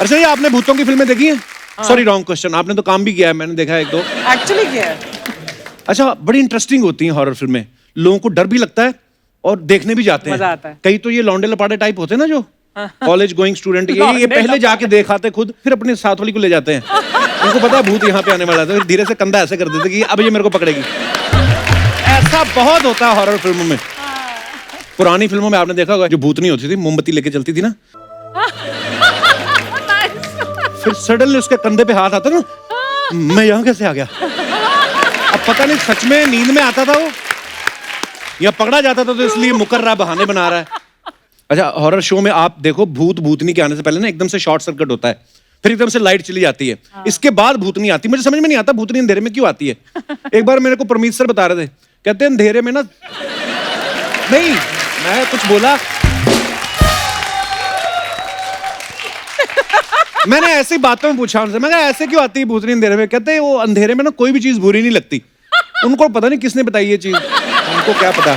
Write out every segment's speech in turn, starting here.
अच्छा ये आपने भूतों की फिल्में देखी हैं? सॉरी रॉन्ग क्वेश्चन, आपने तो काम भी किया है, मैंने देखा है एक दो। एक्चुअली किया है। अच्छा बड़ी इंटरेस्टिंग होती हैं हॉरर फिल्में, लोगों को डर भी लगता है और देखने भी जाते हैं। मजा आता है। कई तो ये लौंडे लपाटे टाइप होते हैं ना जो कॉलेज गोइंग स्टूडेंट, ये पहले जाके देख आते खुद, फिर अपने साथ वाली को ले जाते हैं। उनको पता है भूत यहाँ पे आने वाला है, तो धीरे से कंधा ऐसे कर देते कि अब ये मेरे को पकड़ेगी। ऐसा बहुत होता है हॉरर फिल्मों में। पुरानी फिल्मों में आपने देखा होगा जो भूतनी होती थी, मोमबत्ती लेके चलती थी ना, फिर सडनली उसके कंधे पे हाथ आता ना, मैं यहाँ कैसे आ गया? अब पता नहीं सच में नींद में आता था वो या पकड़ा जाता था तो इसलिए मुकर रहा, बहाने बना रहा है। अच्छा हॉरर शो में आप देखो, भूत भूतनी के आने से पहले ना एकदम से शॉर्ट सर्किट होता है, फिर एकदम से लाइट चली जाती है, इसके बाद भूतनी आती है। मुझे समझ में नहीं आता भूतनी अंधेरे में क्यों आती है। एक बार मेरे को परमीत सर बता रहे थे, कहते हैं अंधेरे में ना, नहीं मैं कुछ बोला, मैंने ऐसी बातों में पूछा उनसे, मैं कहा ऐसे क्यों आती है भूतनी अंधेरे में? कहते हैं वो अंधेरे में ना कोई भी चीज बुरी नहीं लगती। उनको पता नहीं किसने बताई ये चीज, उनको क्या पता।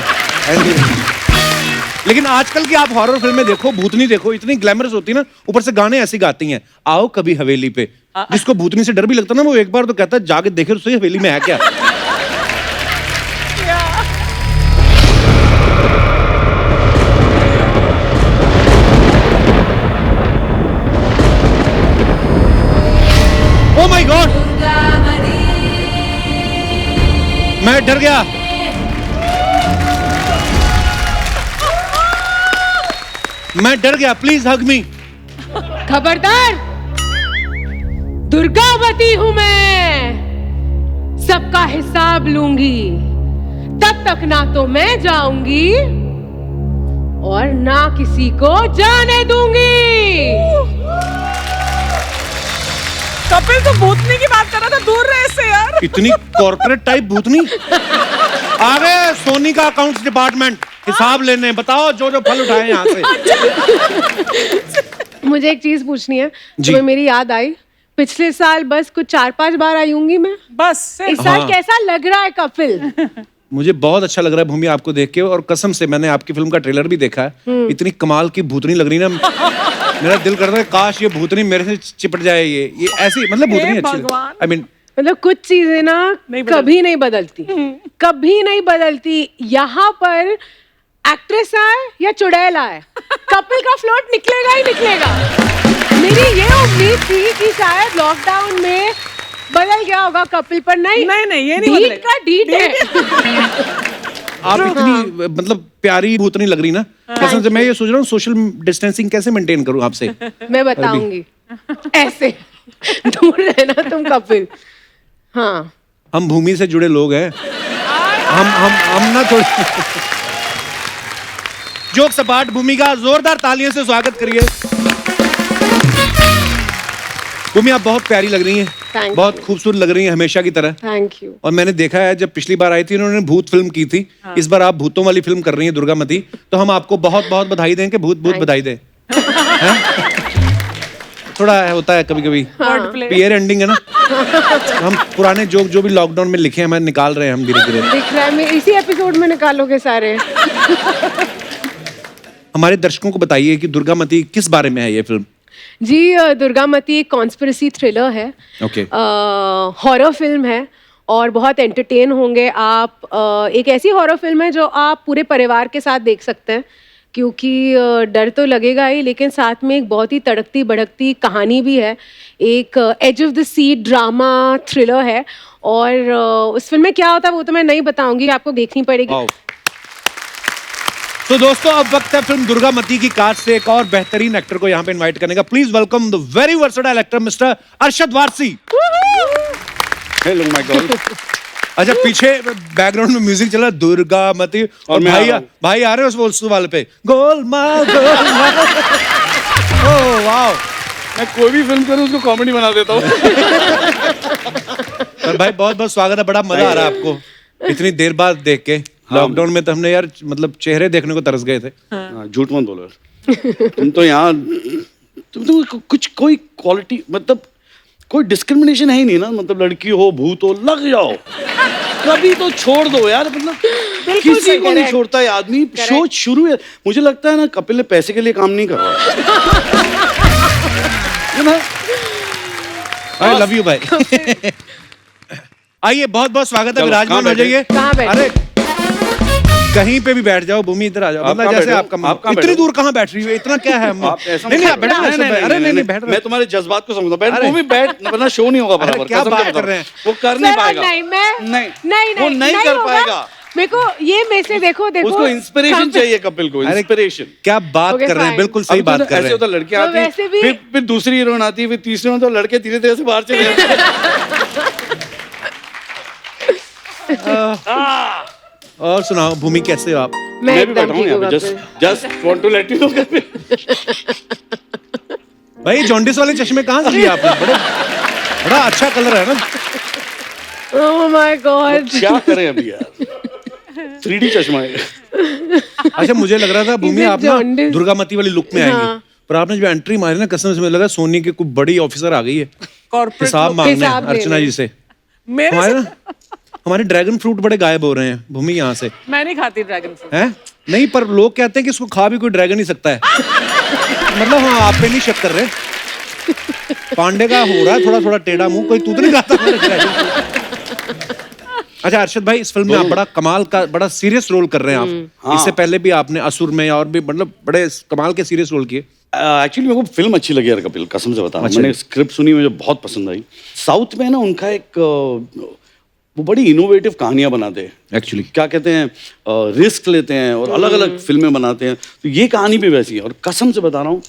लेकिन आजकल की आप हॉरर फिल्में देखो, भूतनी देखो, इतनी ग्लैमरस होती है ना, ऊपर से गाने ऐसे गाती हैं, आओ कभी हवेली पे। जिसको भूतनी से डर भी लगता ना, वो एक बार तो कहता है जाके देखे तो सही हवेली में है क्या। Oh my God! मैं डर गया। मैं डर गया, प्लीज हग मी। खबरदार, दुर्गावती हूं मैं, सबका हिसाब लूंगी। तब तक ना तो मैं जाऊंगी और ना किसी को जाने दूंगी। कपिल तो भूतनी की बात कर रहा था, दूर रहे इससे यार। इतनी कॉर्पोरेट टाइप भूतनी। आ गए सोनी का अकाउंट्स डिपार्टमेंट, हिसाब लेने, बताओ जो जो फल उठाए यहाँ से। मुझे एक चीज पूछनी है, जी। तुम्हें मेरी याद आई, पिछले साल बस कुछ 4-5 बार आई होंगी मैं। बस इस साल हाँ। कैसा लग रहा है कपिल? मुझे बहुत अच्छा लग रहा है भूमि आपको देख के, और कसम से मैंने आपकी फिल्म का ट्रेलर भी देखा है, इतनी कमाल की भूतनी लग रही ना, मेरा दिल करता है काश ये भूतनी मेरे से चिपट जाए। ये ऐसी मतलब भूतनी अच्छी भगवान। आई मीन मतलब कुछ चीजें ना कभी नहीं बदलती, कभी नहीं बदलती। यहाँ पर एक्ट्रेस आए या चुड़ैल आए, कपिल का फ्लोट निकलेगा ही निकलेगा। मेरी ये उम्मीद थी कि शायद लॉकडाउन में बदल गया होगा कपिल, पर नहीं नहीं ये नहीं डीट बदलेगा। का डीट है। आप इतनी मतलब प्यारी भूतनी लग रही ना, कसम से मैं ये सोच रहा हूँ सोशल डिस्टेंसिंग कैसे मेंटेन करूँ आपसे। मैं बताऊंगी ऐसे दूर रहना तुम कपिल। हाँ हम भूमि से जुड़े लोग हैं, हम ना थोड़े जोक सपाट भूमि का जोरदार तालियों से स्वागत करिए। भूमि आप बहुत प्यारी लग रही हैं, Thank बहुत you. खूबसूरत लग रही हैं हमेशा की तरह। Thank you. और मैंने देखा है जब पिछली बार आई थी उन्होंने भूत फिल्म की थी, इस बार आप भूतों वाली फिल्म कर रही हैं दुर्गामती, तो हम आपको बहुत बहुत बधाई दें कि भूत भूत बधाई दें। थोड़ा होता है कभी कभी पीयर एंडिंग है ना, हम पुराने जोक जो भी लॉकडाउन में लिखे हैं मैं निकाल रहे हैं हम धीरे धीरे। दिख रहा है, मैं इसी एपिसोड में निकालोगे सारे। हमारे दर्शकों को बताइए कि दुर्गामती किस बारे में है ये फिल्म? जी दुर्गामती एक कॉन्स्पिरेसी थ्रिलर है, ओके। हॉरर फिल्म है और बहुत एंटरटेन होंगे आप। एक ऐसी हॉरर फिल्म है जो आप पूरे परिवार के साथ देख सकते हैं, क्योंकि डर तो लगेगा ही, लेकिन साथ में एक बहुत ही तड़कती भड़कती कहानी भी है। एक edge of the seat drama thriller है, और उस फिल्म में क्या होता है वो तो मैं नहीं बताऊंगी, आपको देखनी पड़ेगी। तो दोस्तों अब वक्त है फिल्म दुर्गामती की कास्ट से एक और बेहतरीन एक्टर को यहाँ पे इनवाइट करने का। Please welcome the very versatile actor mister Arshad Warsi. Hello my God. अच्छा पीछे बैकग्राउंड में म्यूजिक चला दुर्गामती, और भाई आ रहे हो उस वाले पे गोलमाल गोलमाल। ओह वाओ, मैं कोई भी फिल्म करूं उसको कॉमेडी बना देता हूँ। भाई बहुत बहुत स्वागत है, बड़ा मजा आ रहा है आपको इतनी देर बाद देख के। लॉकडाउन में तो हमने यार मतलब चेहरे देखने को तरस गए थे। झूठ मत बोलो यार। तुम तो यहाँ तुम कुछ कोई क्वालिटी मतलब कोई डिस्क्रिमिनेशन है ही नहीं ना, मतलब लड़की हो भूत हो लग जाओ, कभी तो छोड़ दो यार, मतलब किसी को नहीं छोड़ता है आदमी। शो शुरू है, मुझे लगता है ना कपिल ने पैसे के लिए काम नहीं कर रहा। You know? I love you भाई। आइए, बहुत बहुत स्वागत है, चलो, विराजमान कहाँ हो जाइए। कहाँ बैठे? अरे कहीं पे भी बैठ जाओ, भूमि इधर आ जाओ। आप मतलब कहाँ जैसे बैठे हो? आपका मन। आप कहाँ इतनी बैठे हो? दूर कहाँ बैठ रही हो? इतना क्या है? आप ऐसा नहीं मत नहीं, आप करो। बैठो, अरे नहीं बैठ रहे। मैं तुम्हारे जज्बात को समझता हूँ। अरे। वो भी बैठ, वरना शो नहीं होगा बराबर। क्या कसम से बात बता कर रहा रहे हूँ। हैं? वो कर नहीं सर, पाएगा। नहीं वो नहीं कर होगा। पाएगा। मेरे को ये में से देखो उसको इंस्पिरेशन चाहिए कपिल को, अरे, इंस्पिरेशन। क्या बात Okay, कर रहे हैं, fine. बिल्कुल सही बात कर ऐसे रहे होता हैं। लड़के तो आती वैसे भी- हैं, फिर दूसरी हीरोइन आती है, फिर तीसरी में तो लड़के धीरे धीरे से बाहर चले जाते हैं। और सुनाओ भूमि, कैसे हो आप? मैं मैं भी बैठा एकदम हूँ ठीक यहाँ हूँ पे, Kapil. Just want to let you know Kapil. भाई जॉन्डिस वाले चश्मे कहाँ से लिए आपने? बड़ा अच्छा कलर है ना। Oh my God. क्या करें अभी यार, 3D चश्मा है। अच्छा, मुझे लग रहा था भूमि Is it आप ना jaundice? दुर्गामती वाली लुक में आएंगी, हाँ। पर आपने जब एंट्री मारी ना, कसम से मुझे लगा सोनी की कोई बड़ी ऑफिसर आ गई है कॉर्पोरेट हिसाब मांगने हिसाब अर्चना लेने। जी से। मेरे हमारे से ना हमारे ड्रैगन फ्रूट बड़े गायब हो रहे हैं भूमि यहाँ से, मैं नहीं खाती ड्रैगन फ्रूट। हैं? नहीं, पर लोग कहते हैं कि इसको खा भी कोई ड्रैगन ही सकता है। मतलब हाँ, आप पे नहीं शक कर रहे। पांडे का हो रहा है थोड़ा थोड़ा टेढ़ा मुंह, कोई तू तो नहीं खाता हमारे ड्रैगन फ्रूट। अच्छा अरशद भाई, इस फिल्म में आप बड़ा कमाल का, बड़ा सीरियस रोल कर रहे हैं आप। इससे पहले भी आपने असुर में और भी मतलब बड़े कमाल के सीरियस रोल किए। एक्चुअली मेरे को फिल्म अच्छी लगी यार कपिल, कसम से बता रहा हूँ। अच्छा। मैंने स्क्रिप्ट सुनी, मुझे बहुत पसंद आई। साउथ में ना उनका एक वो बड़ी इनोवेटिव कहानियां बनाते हैं एक्चुअली क्या कहते हैं, रिस्क लेते हैं और अलग अलग फिल्में बनाते हैं। तो ये कहानी भी वैसी है, और कसम से बता रहा हूँ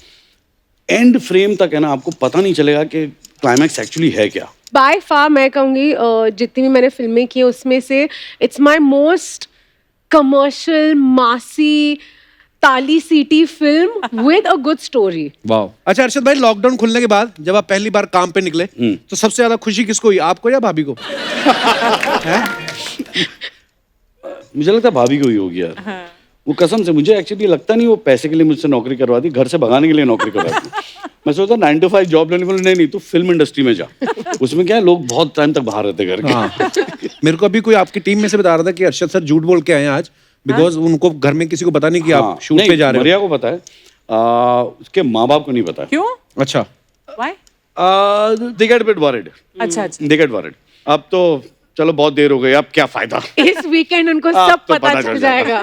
एंड फ्रेम तक है ना, आपको पता नहीं चलेगा कि क्लाइमैक्स एक्चुअली है क्या। बाय फार मैं कहूँगी जितनी भी मैंने फिल्में की हैं, उसमें से इट्स माय मोस्ट कमर्शियल मासी ताली सीटी film with a good story. वाह। अच्छा अरशद भाई, लॉकडाउन खुलने के बाद जब आप पहली बार काम पे निकले तो सबसे ज्यादा खुशी किसको हुई, आपको या भाभी को? मुझे लगता है भाभी को ही होगी यार। वो कसम से मुझे एक्चुअली लगता नहीं वो पैसे के लिए मुझसे नौकरी करवाती, घर से भगाने के लिए नौकरी करवाती। मैं सोचता 9 to 5 जॉब लेने बोले नहीं तू फिल्म इंडस्ट्री में जा, उसमें क्या है लोग बहुत टाइम तक बाहर रहते घर के। हाँ। मेरे को अभी कोई आपकी टीम में से बता रहा था कि अरशद सर झूठ बोल के आए हैं आज, बिकॉज उनको घर में किसी को पता नहीं कि हाँ, आप शूट नहीं, पे जा रहे मरिया को पता है, उसके माँ बाप को नहीं पता है। क्यों? हो। अच्छा। Why? They get bit worried, अच्छा अच्छा। They get worried. अब तो चलो बहुत देर हो गई, अब क्या फायदा। इस वीकेंड उनको अब सब तो पता चल जाएगा।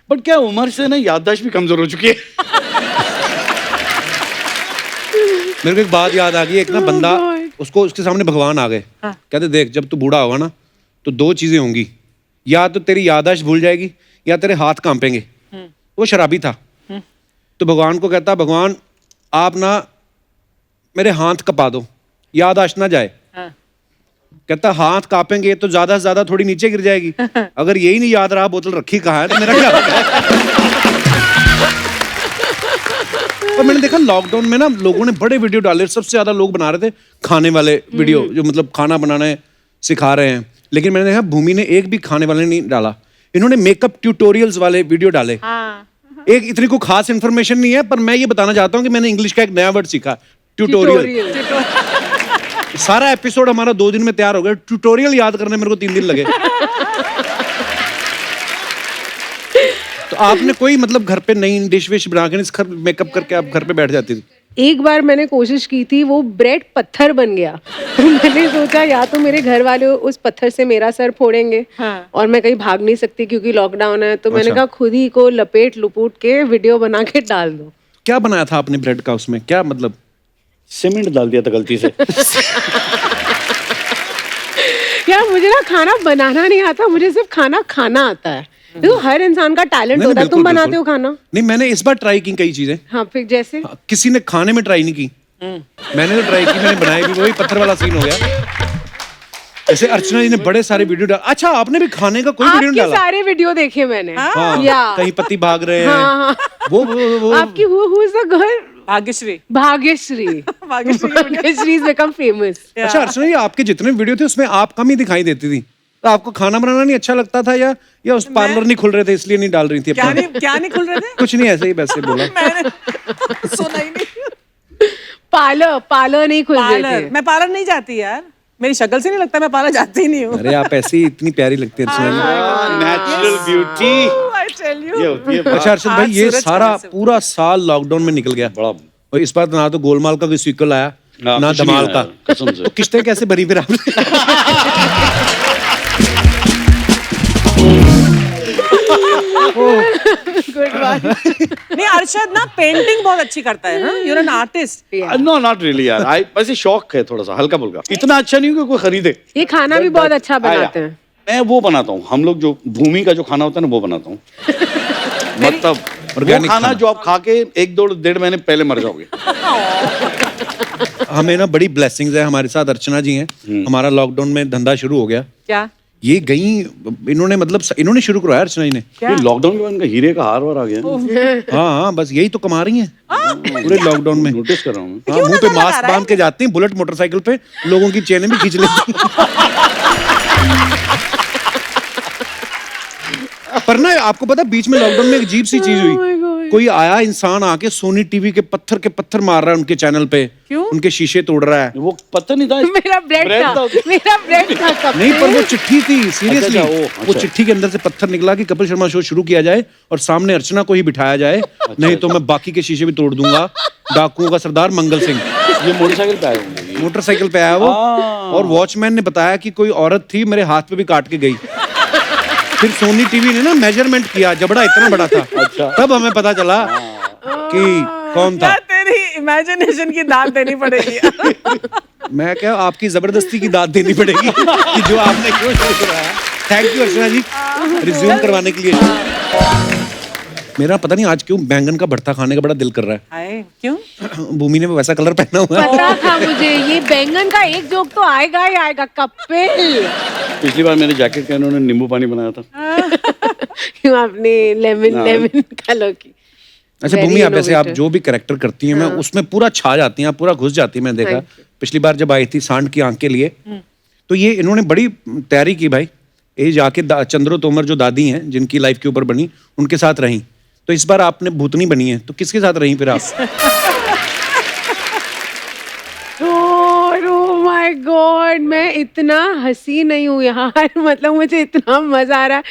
बट क्या उम्र से ना याददाश्त भी कमजोर हो चुकी है। मेरे को एक बात याद आ गई, एक ना बंदा, उसको उसके सामने भगवान आ गए, कहते देख जब तू बूढ़ा होगा ना तो 2 चीजें होंगी, या तो तेरी याददाश्त भूल जाएगी या तेरे हाथ कांपेंगे। वो शराबी था, तो भगवान को कहता भगवान आप ना मेरे हाथ कपा दो, याददाश्त ना जाए। कहता हाथ कांपेंगे तो ज्यादा से ज्यादा थोड़ी नीचे गिर जाएगी, अगर यही नहीं याद रहा बोतल रखी कहाँ है तो मेरा क्या होगा? और मैंने देखा लॉकडाउन में ना लोगों ने बड़े वीडियो डाले, सबसे ज्यादा लोग बना रहे थे खाने वाले वीडियो, जो मतलब खाना बनाने सिखा रहे हैं। लेकिन मैंने देखा भूमि ने एक भी खाने वाले नहीं डाला, इन्होंने मेकअप ट्यूटोरियल्स वाले वीडियो डाले। एक इतनी कोई खास इन्फॉर्मेशन नहीं है, पर मैं ये बताना चाहता हूँ कि मैंने इंग्लिश का एक नया वर्ड सीखा, ट्यूटोरियल। सारा एपिसोड हमारा 2 दिन में तैयार हो गया, ट्यूटोरियल याद करने मेरे को 3 दिन लगे। तो आपने कोई मतलब घर पे नई डिश विश बना के मेकअप करके आप घर पे बैठ जाती थी? एक बार मैंने कोशिश की थी, वो ब्रेड पत्थर बन गया। तो मैंने सोचा या तो मेरे घर वाले उस पत्थर से मेरा सर फोड़ेंगे, और मैं कहीं भाग नहीं सकती क्योंकि लॉकडाउन है, तो मैंने कहा खुद ही को लपेट लुपूट के वीडियो बना के डाल दो। क्या बनाया था आपने ब्रेड का, उसमें क्या मतलब? सीमेंट डाल दिया था गलती से। यार मुझे ना खाना बनाना नहीं आता, मुझे सिर्फ खाना खाना आता है। देखो हर इंसान का टैलेंट नहीं, होता है। तुम बिल्कुल, बनाते बिल्कुल। हो खाना? नहीं, मैंने इस बार ट्राई की कई चीजें। हाँ, फिर जैसे किसी ने खाने में ट्राई नहीं की, मैंने तो ट्राई की, मैंने बनाई भी, वही पत्थर वाला सीन हो गया। ऐसे अर्चना जी ने बड़े सारे वीडियो डाला। अच्छा, आपने भी खाने का कोई वीडियो आपके डाला? सारे वीडियो देखे मैंने। हाँ, या कहीं पति भाग रहे हैं। हाँ, वो आपकी who is the girl? Bhagyashree. Bhagyashree. Bhagyashree is become famous. अच्छा अर्चना जी, आपके जितने वीडियो थे उसमें आप कम ही दिखाई देती थी, तो आपको खाना बनाना नहीं अच्छा लगता था, या उस पार्लर नहीं खुल रहे थे इसलिए नहीं डाल रही थी? क्या नहीं खुल रहे थे? कुछ नहीं, ऐसे ही वैसे बोला। मैंने सुना ही नहीं। पार्लर नहीं खुल रहे पार्लर, थे। मैं पार्लर नहीं जाती यार, मेरी शक्ल से नहीं लगता मैं पार्लर जाती ही नहीं हूँ। अरे आप ऐसी इतनी प्यारी लगती है Archana ji. Natural beauty I tell you। ये होती है। अच्छा अर्षद भाई, आज ये सूरज सारा खाने से- पूरा साल लॉकडाउन में निकल गया, बड़ा और इस बार ना तो गोलमाल का कोई सीक्वल आया, हाँ, ना कुछ नहीं धमाल आया, का। कसम से। तो किस्तें कैसे भरी फिर आपने? गुड बात। नहीं अरशद ना पेंटिंग बहुत अच्छी करता है, हाँ? You're an artist. No not really यार, आई वैसे शौक है थोड़ा सा हल्का फुल्का, इतना अच्छा नहीं कि कोई खरीदे। ये खाना भी बहुत अच्छा बनाते हैं। मैं वो बनाता हूँ, हम लोग जो भूमि का जो खाना होता है ना वो बनाता हूँ। मतलब वो Organic खाना खाना। जो आप खा के 1-2-1.5 महीने पहले मर जाओगे। हमें ना बड़ी ब्लेसिंग्स है, हमारे साथ अर्चना जी हैं। हमारा लॉकडाउन में धंधा शुरू हो गया। क्या? ये गई, इन्होंने मतलब इन्होंने शुरू करवाया अर्चना जी ने। ये लॉकडाउन के बाद इनका हीरे का हार वार आ गया। हाँ हाँ, बस यही तो कमा रही हैं पूरे लॉकडाउन में। नोटिस कर रहा हूँ मैं। हाँ, मुंह पे मास्क बांध के जाती हैं, बुलेट मोटरसाइकिल पे लोगों की चेनें भी खींच लेती हैं। पर ना आपको पता, बीच में लॉकडाउन में एक अजीब सी चीज हुई। कोई आया इंसान आके सोनी टीवी के पत्थर मार रहा है उनके चैनल पे। क्यों? उनके शीशे तोड़ रहा है। वो पता नहीं था। मेरा ब्रेड था, मेरा ब्रेड था कब नहीं, से। पर वो चिट्ठी थी, सीरियसली। अच्छा, वो चिट्ठी के अंदर से पत्थर निकला कि कपिल शर्मा शो शुरू किया जाए और सामने अर्चना को ही बिठाया जाए, नहीं तो मैं बाकी के शीशे भी तोड़ दूंगा। डाकुओं का सरदार मंगल सिंह ये मोटरसाइकिल पे आए होंगे। मोटरसाइकिल पे आया वो, और वॉचमैन ने बताया कि कोई औरत थी, मेरे हाथ पे भी काट के गई। फिर सोनी टीवी ने ना मेजरमेंट किया, जबड़ा इतना बड़ा था। अच्छा। तब हमें पता चला कि कौन था। यार तेरी इमेजिनेशन की दाद देनी पड़ेगी। मैं क्या, आपकी जबरदस्ती की दाद देनी पड़ेगी कि जो आपने क्यों शुरू कराया। Thank you Archana ji resume करवाने के लिए। मेरा पता नहीं आज क्यों बैंगन का भरता खाने का बड़ा दिल कर रहा हाय, क्यों? है। भूमि ने वैसा कलर पहना हुआ है। पता था मुझे, ये बैंगन का एक जोक तो आएगा ही आएगा। कपिल पिछली बार मेरे जैकेट का इन्होंने नींबू पानी बनाया था। क्यों आपने लेमन कलर की। अच्छा Very भूमि, आप ऐसे आप innovative. जो भी कैरेक्टर करती हैं, मैं उसमें पूरा छा जाती हैं, आप पूरा घुस जाती हैं। मैंने देखा Thank पिछली बार जब आई थी सांड की आंख के लिए, तो ये इन्होंने बड़ी तैयारी की भाई। ये जाके चंद्रो तोमर जो दादी हैं जिनकी लाइफ के ऊपर बनी, उनके साथ रही। तो इस बार आपने भूतनी बनी है, तो किसके साथ रही फिर आप? ओह माय गॉड, मैं इतना हंसी नहीं हूँ यार। मतलब मुझे इतना मजा आ रहा है।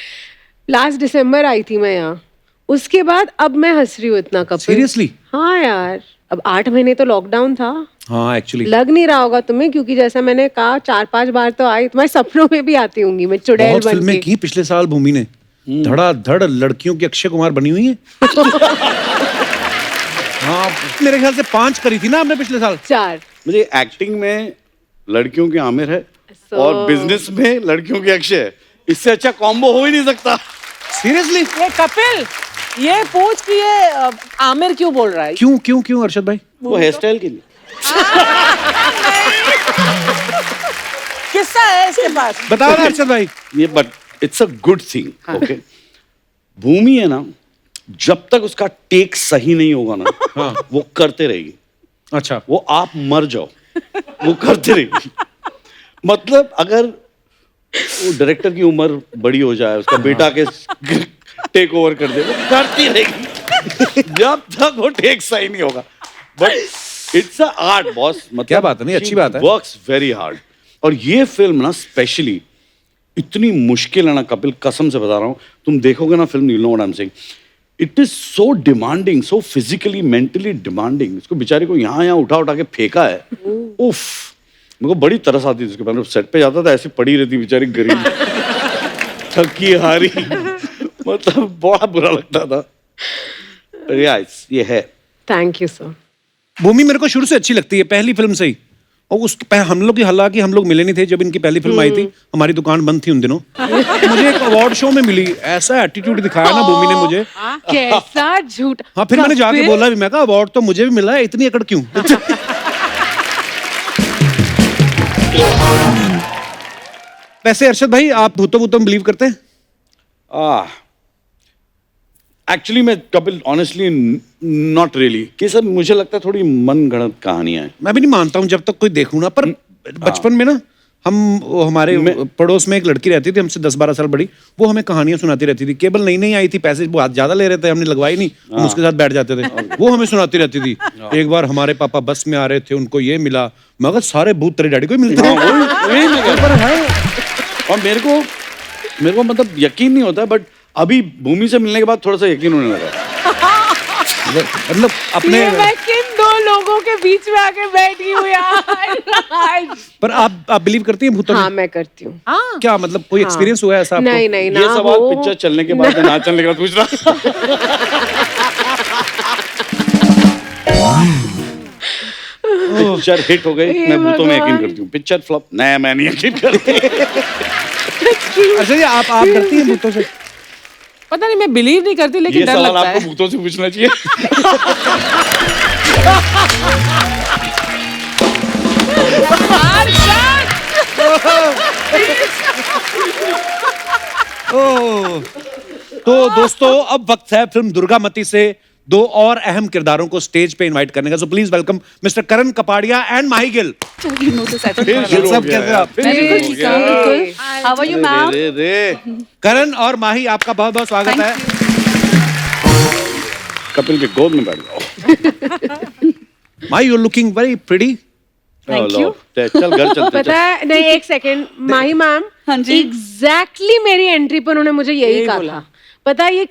लास्ट दिसंबर आई थी मैं यहाँ, उसके बाद अब मैं हंस रही हूँ इतना। कपिल सीरियसली? हाँ यार, अब 8 महीने तो लॉकडाउन था। हाँ एक्चुअली लग नहीं रहा होगा तुम्हें, क्योंकि जैसा मैंने कहा 4-5 बार तो आई। तुम्हारे सपनों में भी आती होंगी मैं, चुड़ैल बहुत बन फिल्में के। की पिछले साल भूमि ने। धड़ाधड़ लड़कियों की अक्षय कुमार बनी हुई है। हाँ, मेरे ख्याल से 5 करी थी ना आपने पिछले साल। 4 मुझे एक्टिंग में लड़कियों की आमिर है So- और बिजनेस में लड़कियों की अक्षय है। इससे अच्छा कॉम्बो हो ही नहीं सकता। सीरियसली? ये कपिल, ये पूछ कि ये आमिर क्यों बोल रहा है? क्यों क्यों क्यों अर्शद भाई? वो हेयर स्टाइल के लिए। किस्सा है इसके पास। बताओ ना अर्शद भाई। ये but it's a good thing. Okay, Bhumi है ना, जब तक उसका टेक सही नहीं होगा ना, हाँ। वो करते रहेगी। अच्छा, वो आप मर जाओ, वो करते रहेगी। मतलब अगर वो डायरेक्टर की उम्र बड़ी हो जाए, उसका बेटा के टेक ओवर कर दे, वो करती रहेगी जब तक वो टेक सही नहीं होगा। But it's a art boss. मतलब क्या बात है, नहीं, अच्छी बात है। Works very hard. और ये फिल्म ना स्पेशली इतनी मुश्किल है ना कपिल, कसम से बता रहा हूँ, तुम देखोगे ना film, you know what I am saying. It is so demanding, so physically mentally demanding. इसको बेचारे को यहाँ उठा के फेंका है। उफ, मेरे को बड़ी तरस आती थी उसके बाद। सेट पे जाता था, ऐसी पड़ी रहती बेचारी गरीब, थकी हारी। मतलब बड़ा बुरा लगता था। Yes, ये है। Thank you sir. भूमि मेरे को शुरू से अच्छी लगती है, पहली फिल्म से ही। और हम लोग, हालांकि हम लोग मिले नहीं थे जब इनकी पहली फिल्म आई थी, हमारी दुकान बंद थी उन दिनों। मुझे एक अवार्ड शो में मिली, ऐसा एटीट्यूड दिखाया ना भूमि ने मुझे। कैसा झूठ। हाँ, फिर मैंने जाके बोला भी, मैं कहा अवार्ड तो मुझे भी मिला है, इतनी अकड़ क्यों? वैसे अर्शद भाई, आप भूतों में बिलीव करते हैं? एक्चुअली मैं कपिल ऑनेस्टली नॉट रियली, कि सर मुझे लगता है थोड़ी मन गढ़ंत कहानियां हैं। मैं भी नहीं मानता हूँ जब तक कोई देखूं ना। पर बचपन में ना हमारे पड़ोस में एक लड़की रहती थी हमसे 10-12 साल बड़ी, वो हमें कहानियां सुनाती रहती थी। केबल नई नई आई थी, पैसे बहुत ज्यादा ले रहे थे, हमने लगवाई नहीं, हम उसके साथ बैठ जाते थे, वो हमें सुनाती रहती थी। एक बार हमारे पापा बस में आ रहे थे, उनको ये मिला, मगर सारे भूत तेरे डैडी को ही मिलते हैं। वही मैं कह रहा हूं। और मेरे को मतलब यकीन नहीं होता, बट अभी भूमि से मिलने के बाद थोड़ा सा यकीन होने लगा। मतलब अपने ये मैं किन 2 लोगों के बीच में आके बैठी हूँ यार। पर आप बिलीव करती हैं भूतों हाँ में? मैं करती हूँ। क्या मतलब कोई एक्सपीरियंस हुआ है ऐसा आपको? नहीं नहीं ये ना सवाल हो। पिक्चर चलने के बाद या ना चलने के बाद पूछ रहा। पिक्चर हिट हो गई, मैं भूतों में यकीन करती हूँ। पिक्चर फ्लॉप, नहीं मैं नहीं यकीन करती। अच्छा जी, आप डरती हैं भूतों से? पता नहीं, मैं बिलीव नहीं करती लेकिन ये डर सवाल लगता आपको है। भूतों से पूछना चाहिए। ओह, तो दोस्तों अब वक्त है फिल्म दुर्गामती से दो और अहम किरदारों को स्टेज पे इनवाइट करने का। So please welcome mister Karan Kapadia and Mahi Gill. फिर शुरू हो सब गया कैसे यार, आप? फिर मैं शुरू बिल्कुल हो ठीक गया। हूँ, बिल्कुल। How are you ma'am? रे रे करण और माही, आपका बहुत बहुत स्वागत है। कपिल के गोद में बैठ जाओ। Mahi, you looking very pretty. Thank you. चल घर चलते पता है नहीं, एक सेकंड माही मैम, हाँ जी। एग्जैक्टली मेरी एंट्री पर उन्होंने मुझे यही कहा था। पता है ये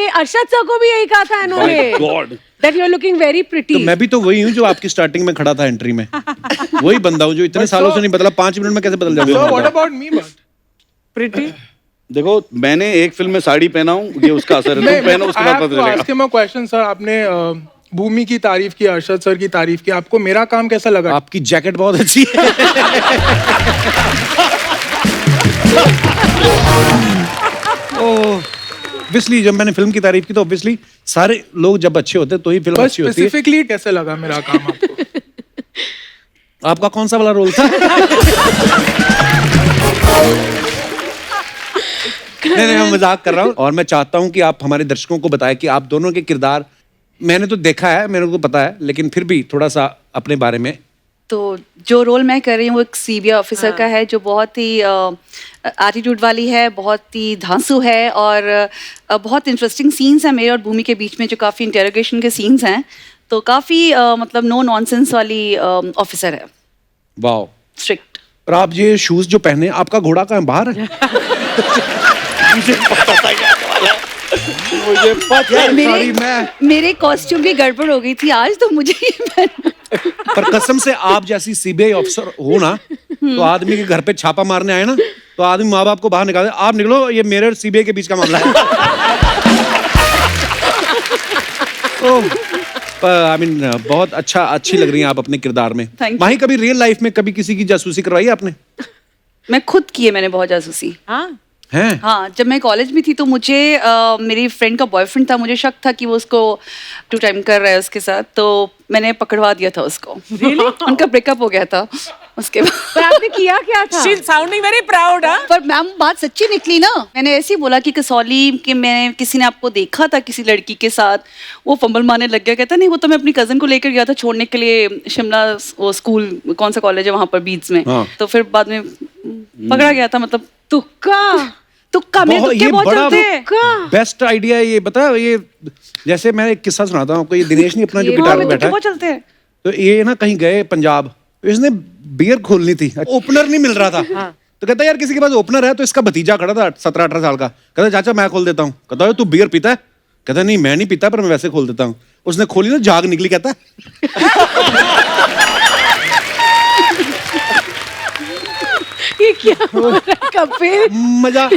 अरशद सर को भी यही कहा था इन्होंने, god. That you are looking very pretty. तो मैं भी तो वही हूँ जो आपकी स्टार्टिंग में खड़ा था एंट्री में। वही बंदा हूँ जो इतने सालों से नहीं बदला। 5 मिनट में कैसे बदल So what जाऊंगा? about me, but? प्रिटी। देखो मैंने एक फिल्म में साड़ी पहना हूँ, ये उसका असर है। तुम पहनो उसके I बाद have पता to चलेगा। ask him a question, sir. आपने भूमि की तारीफ की, अरशद सर की तारीफ की, आपको मेरा काम कैसा लगा? आपकी जैकेट बहुत अच्छी है। ऑब्वियसली जब मैंने फिल्म की तारीफ की तो ऑब्वियसली सारे लोग जब अच्छे होते हैं तो ही फिल्म बस अच्छी होती है। स्पेसिफिकली कैसे लगा मेरा काम आपको? आपका कौन सा वाला रोल था? नहीं, मैं मजाक कर रहा हूँ और मैं चाहता हूँ कि आप हमारे दर्शकों को बताएं कि आप दोनों के किरदार, मैंने तो देखा है, मेरे को पता है, लेकिन फिर भी थोड़ा सा अपने बारे में। तो जो रोल मैं कर रही हूँ वो एक सीबीआई ऑफिसर का है, जो बहुत ही एटीट्यूड वाली है, बहुत ही धांसू है, और बहुत इंटरेस्टिंग सीन्स हैं मेरे और भूमि के बीच में, जो काफ़ी इंटेरोगेशन के सीन्स हैं। तो काफ़ी मतलब नो नॉनसेंस वाली ऑफिसर है, वाह। स्ट्रिक्ट। और आप ये शूज जो पहने, आपका घोड़ा कहाँ बाहर है? मुझे पता था ये आने वाला है। मुझे पता है। मेरे कॉस्ट्यूम की गड़बड़ हो गई थी आज, तो मुझे ये पर कसम से आप जैसी सीबीआई ऑफिसर हो ना, तो आदमी के घर पे छापा मारने आए ना, तो आदमी माँ बाप को बाहर निकाल दे, आप निकलो, ये मेरे और सीबीआई के बीच का मामला है। आई मीन बहुत अच्छी लग रही हैं आप अपने किरदार में। Thank you. माही, कभी रियल लाइफ में कभी किसी की जासूसी करवाई है आपने? मैं खुद की है, मैंने बहुत जासूसी। हाँ, हैं? हाँ, जब मैं कॉलेज में थी तो मुझे मेरी फ्रेंड का बॉयफ्रेंड था, मुझे शक था कि वो उसको 2 टाइम कर रहा है उसके साथ, तो मैंने पकड़वा दिया था उसको। उनका ब्रेकअप हो गया था उसके बाद। पर आपने किया क्या था? She sounding very proud. हाँ, पर मैम बात सच्ची निकली ना। मैंने ऐसे ही बोला कि कसौली के मैं किसी ने आपको देखा था किसी लड़की के साथ, वो फंबल मारने लग गया, कहता नहीं वो तो मैं अपनी कजन को लेकर गया था छोड़ने के लिए शिमला, वो स्कूल कौन सा कॉलेज है वहां पर बीच में। हाँ। तो फिर बाद में पकड़ा गया था, मतलब तुक्का मेरे तुक्के ये बहुत बड़ा चलते हैं। बेस्ट आइडिया है ये। बता, ये जैसे मैं एक किस्सा सुनाता हूँ आपको। ये दिनेश नहीं अपना जो हाँ, गिटार मेरे में तुक्के बैठा बहुत है, चलते हैं। तो ये ना कहीं गए पंजाब, तो इसने बियर खोलनी थी, ओपनर नहीं मिल रहा था। तो कहता यार किसी के पास ओपनर है, तो इसका भतीजा खड़ा था 17-18 साल का, कहता चाचा मैं खोल देता हूँ। कहता तू बियर पीता है? कहता नहीं मैं नहीं पीता, पर मैं वैसे खोल देता हूँ। उसने खोली ना, झाग निकली। कहता ये क्या हो रहा है कपिल? मजा।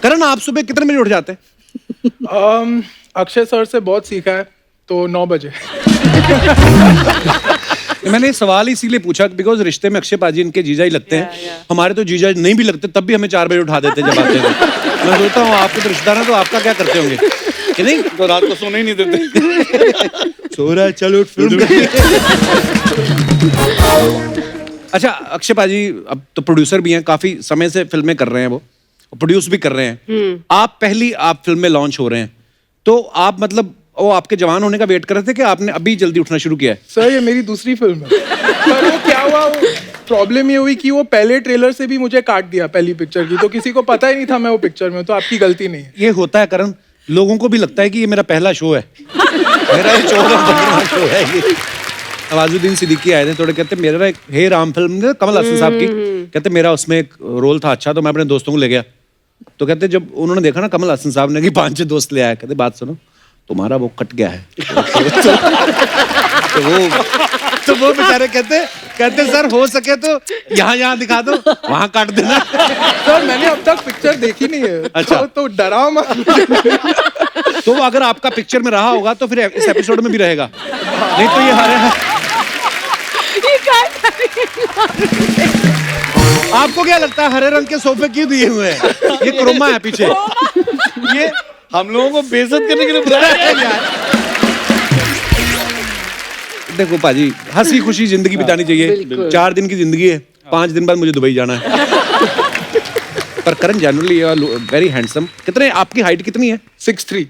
करण, आप सुबह कितने बजे उठ जाते हैं? अक्षय सर से बहुत सीखा है, तो 9 बजे। मैंने ये सवाल इसीलिए पूछा बिकॉज रिश्ते में अक्षय पाजी इनके जीजा ही लगते हैं। हमारे तो जीजा नहीं भी लगते, तब भी हमें 4 बजे उठा देते जब आते हैं। मैं सोचता हूँ आपके तो रिश्तेदार हैं, तो आपका क्या करते होंगे कि नहीं? तो रात को सोने ही नहीं देते। सो रहा है, चलो फिल्म। अच्छा अक्षय पाजी अब तो प्रोड्यूसर भी हैं, काफी समय से फिल्में कर रहे हैं, वो प्रोड्यूस भी कर रहे हैं। आप फिल्म में लॉन्च हो रहे हैं, तो आप मतलब वो आपके जवान होने का वेट कर रहे थे कि आपने अभी जल्दी उठना शुरू किया है? सर ये मेरी दूसरी फिल्म है। पर वो क्या हुआ, प्रॉब्लम ये हुई कि वो पहले ट्रेलर से भी मुझे काट दिया पहली पिक्चर की, तो किसी को पता ही नहीं था मैं वो पिक्चर में, तो आपकी गलती नहीं है। ये होता है करण, लोगों को भी लगता है कि ये मेरा पहला शो है। मेरा ये 14वां शो है ये। नवाजुद्दीन सिद्दीकी आए थे, थोड़े कहते मेरा एक हे राम फिल्म कमल हसन साहब की, कहते मेरा उसमें एक रोल था अच्छा, तो मैं अपने दोस्तों को ले गया। तो कहते जब उन्होंने देखा ना कमल हसन साहब ने कि 5-6 दोस्त ले आया, कहते बात सुनो, तुम्हारा वो कट गया है। तो वो बेचारे कहते सर हो सके तो यहाँ दिखा दो, वहाँ काट देना। सर मैंने अब तक पिक्चर देखी नहीं है। अच्छा। तो डराओ मत। तो वो अगर आपका पिक्चर में रहा होगा तो फिर इस एपिसोड में भी रहेगा, नहीं तो ये हारे। आपको क्या लगता है हरे रंग के सोफे क्यों दिए हुए हैं? ये क्रोमा है पीछे। ये हम लोगों को बेइज्जत करने के लिए बुलाया है यार। देखो पाजी, हंसी खुशी जिंदगी बितानी चाहिए। 4 दिन की जिंदगी है, 5 दिन बाद मुझे दुबई जाना है। पर Karan generally you are very handsome. कितने, आपकी हाइट कितनी है? 6'3".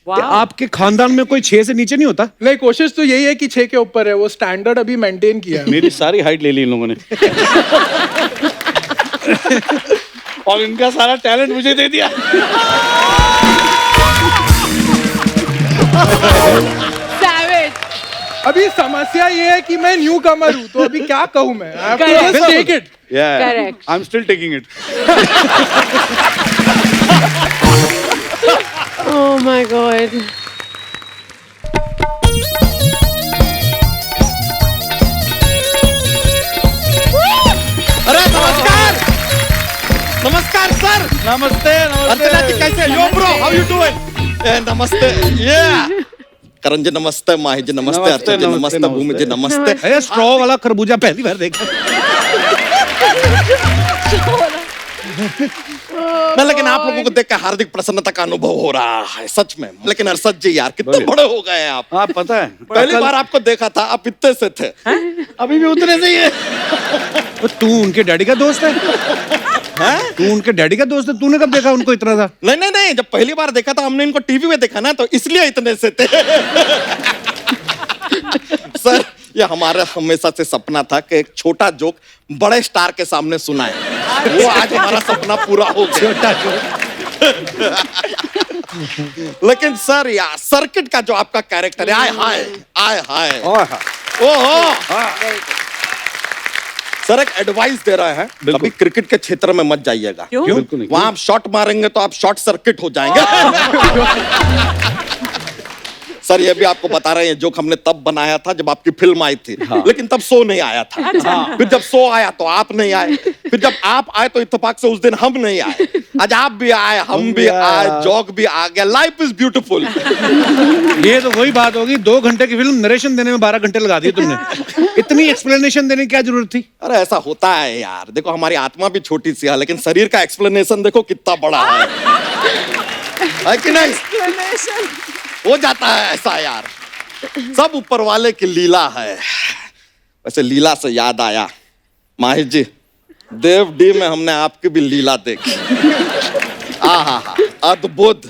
क्या आपके खानदान में कोई 6 से नीचे नहीं होता? नहीं, कोशिश तो यही है कि 6 के ऊपर है। वो स्टैंडर्ड अभी मेंटेन किया है। मेरी सारी हाइट ले ली इन लोगों ने। और इनका सारा टैलेंट मुझे दे दिया। Savage. अभी समस्या ये है कि मैं न्यू कमर हूँ, तो अभी क्या कहूँ मैं? I have to Correct. just take it. Yeah. Correct. I'm still taking it. Oh my God. अरे नमस्कार, नमस्कार सर। नमस्ते, अर्चना जी कैसे? यो ब्रो, हाउ यू डूइंग? नमस्ते। ये करण जी नमस्ते, माही जी नमस्ते, नमस्ते, अर्चना जी नमस्ते, नमस्ते, भूमि जी नमस्ते। अरे स्ट्रॉ वाला खरबूजा पहली बार देखा। मैं लेकिन आप लोगों को देखकर हार्दिक प्रसन्नता का अनुभव हो रहा है सच में। लेकिन अरशद जी यार कितने बड़े हो गए हैं आप। आप पता है पहली बार आपको देखा था आप इतने से थे, अभी भी उतने से ही है। तो तू उनके डैडी का दोस्त है? तू उनके डैडी का दोस्त है? तूने कब देखा उनको इतना था? नहीं नहीं नहीं, जब पहली बार देखा था हमने इनको टीवी में देखा ना, तो इसलिए इतने से थे। सर ये हमारा हमेशा से सपना था कि एक छोटा जोक बड़े स्टार के सामने सुनाए। वो आज हमारा सपना पूरा हो गया। छोटा जोक। लेकिन सर यार सर्किट का जो आपका कैरेक्टर है, आय हाय आय हाय, ओहो। सर एक एडवाइस दे रहे हैं, कभी क्रिकेट के क्षेत्र में मत जाइएगा। क्यों? बिल्कुल नहीं। वहां आप शॉट मारेंगे तो आप शॉर्ट सर्किट हो जाएंगे। सर ये भी आपको बता रहे हैं, जोक हमने तब बनाया था जब आपकी फिल्म आई थी। लेकिन तब शो नहीं आया था। फिर जब शो आया तो आप नहीं आए, फिर जब आप आए तो इत्तेफाक से उस दिन हम नहीं आए। आज आप भी आए, हम भी आए, जोक भी आ गया। Life is beautiful. ये तो वही बात होगी, 2 घंटे की फिल्म नरेशन देने में 12 घंटे लगा दिए तुमने। इतनी एक्सप्लेनेशन देने की क्या जरूरत थी? अरे ऐसा होता है यार, देखो हमारी आत्मा भी छोटी सी है, लेकिन शरीर का एक्सप्लेनेशन देखो कितना बड़ा है कि नहीं? हो जाता है ऐसा यार, सब ऊपर वाले की लीला है। वैसे लीला से याद आया, माहिर जी देव डी में हमने आपकी भी लीला देखी। आहा अद्भुत।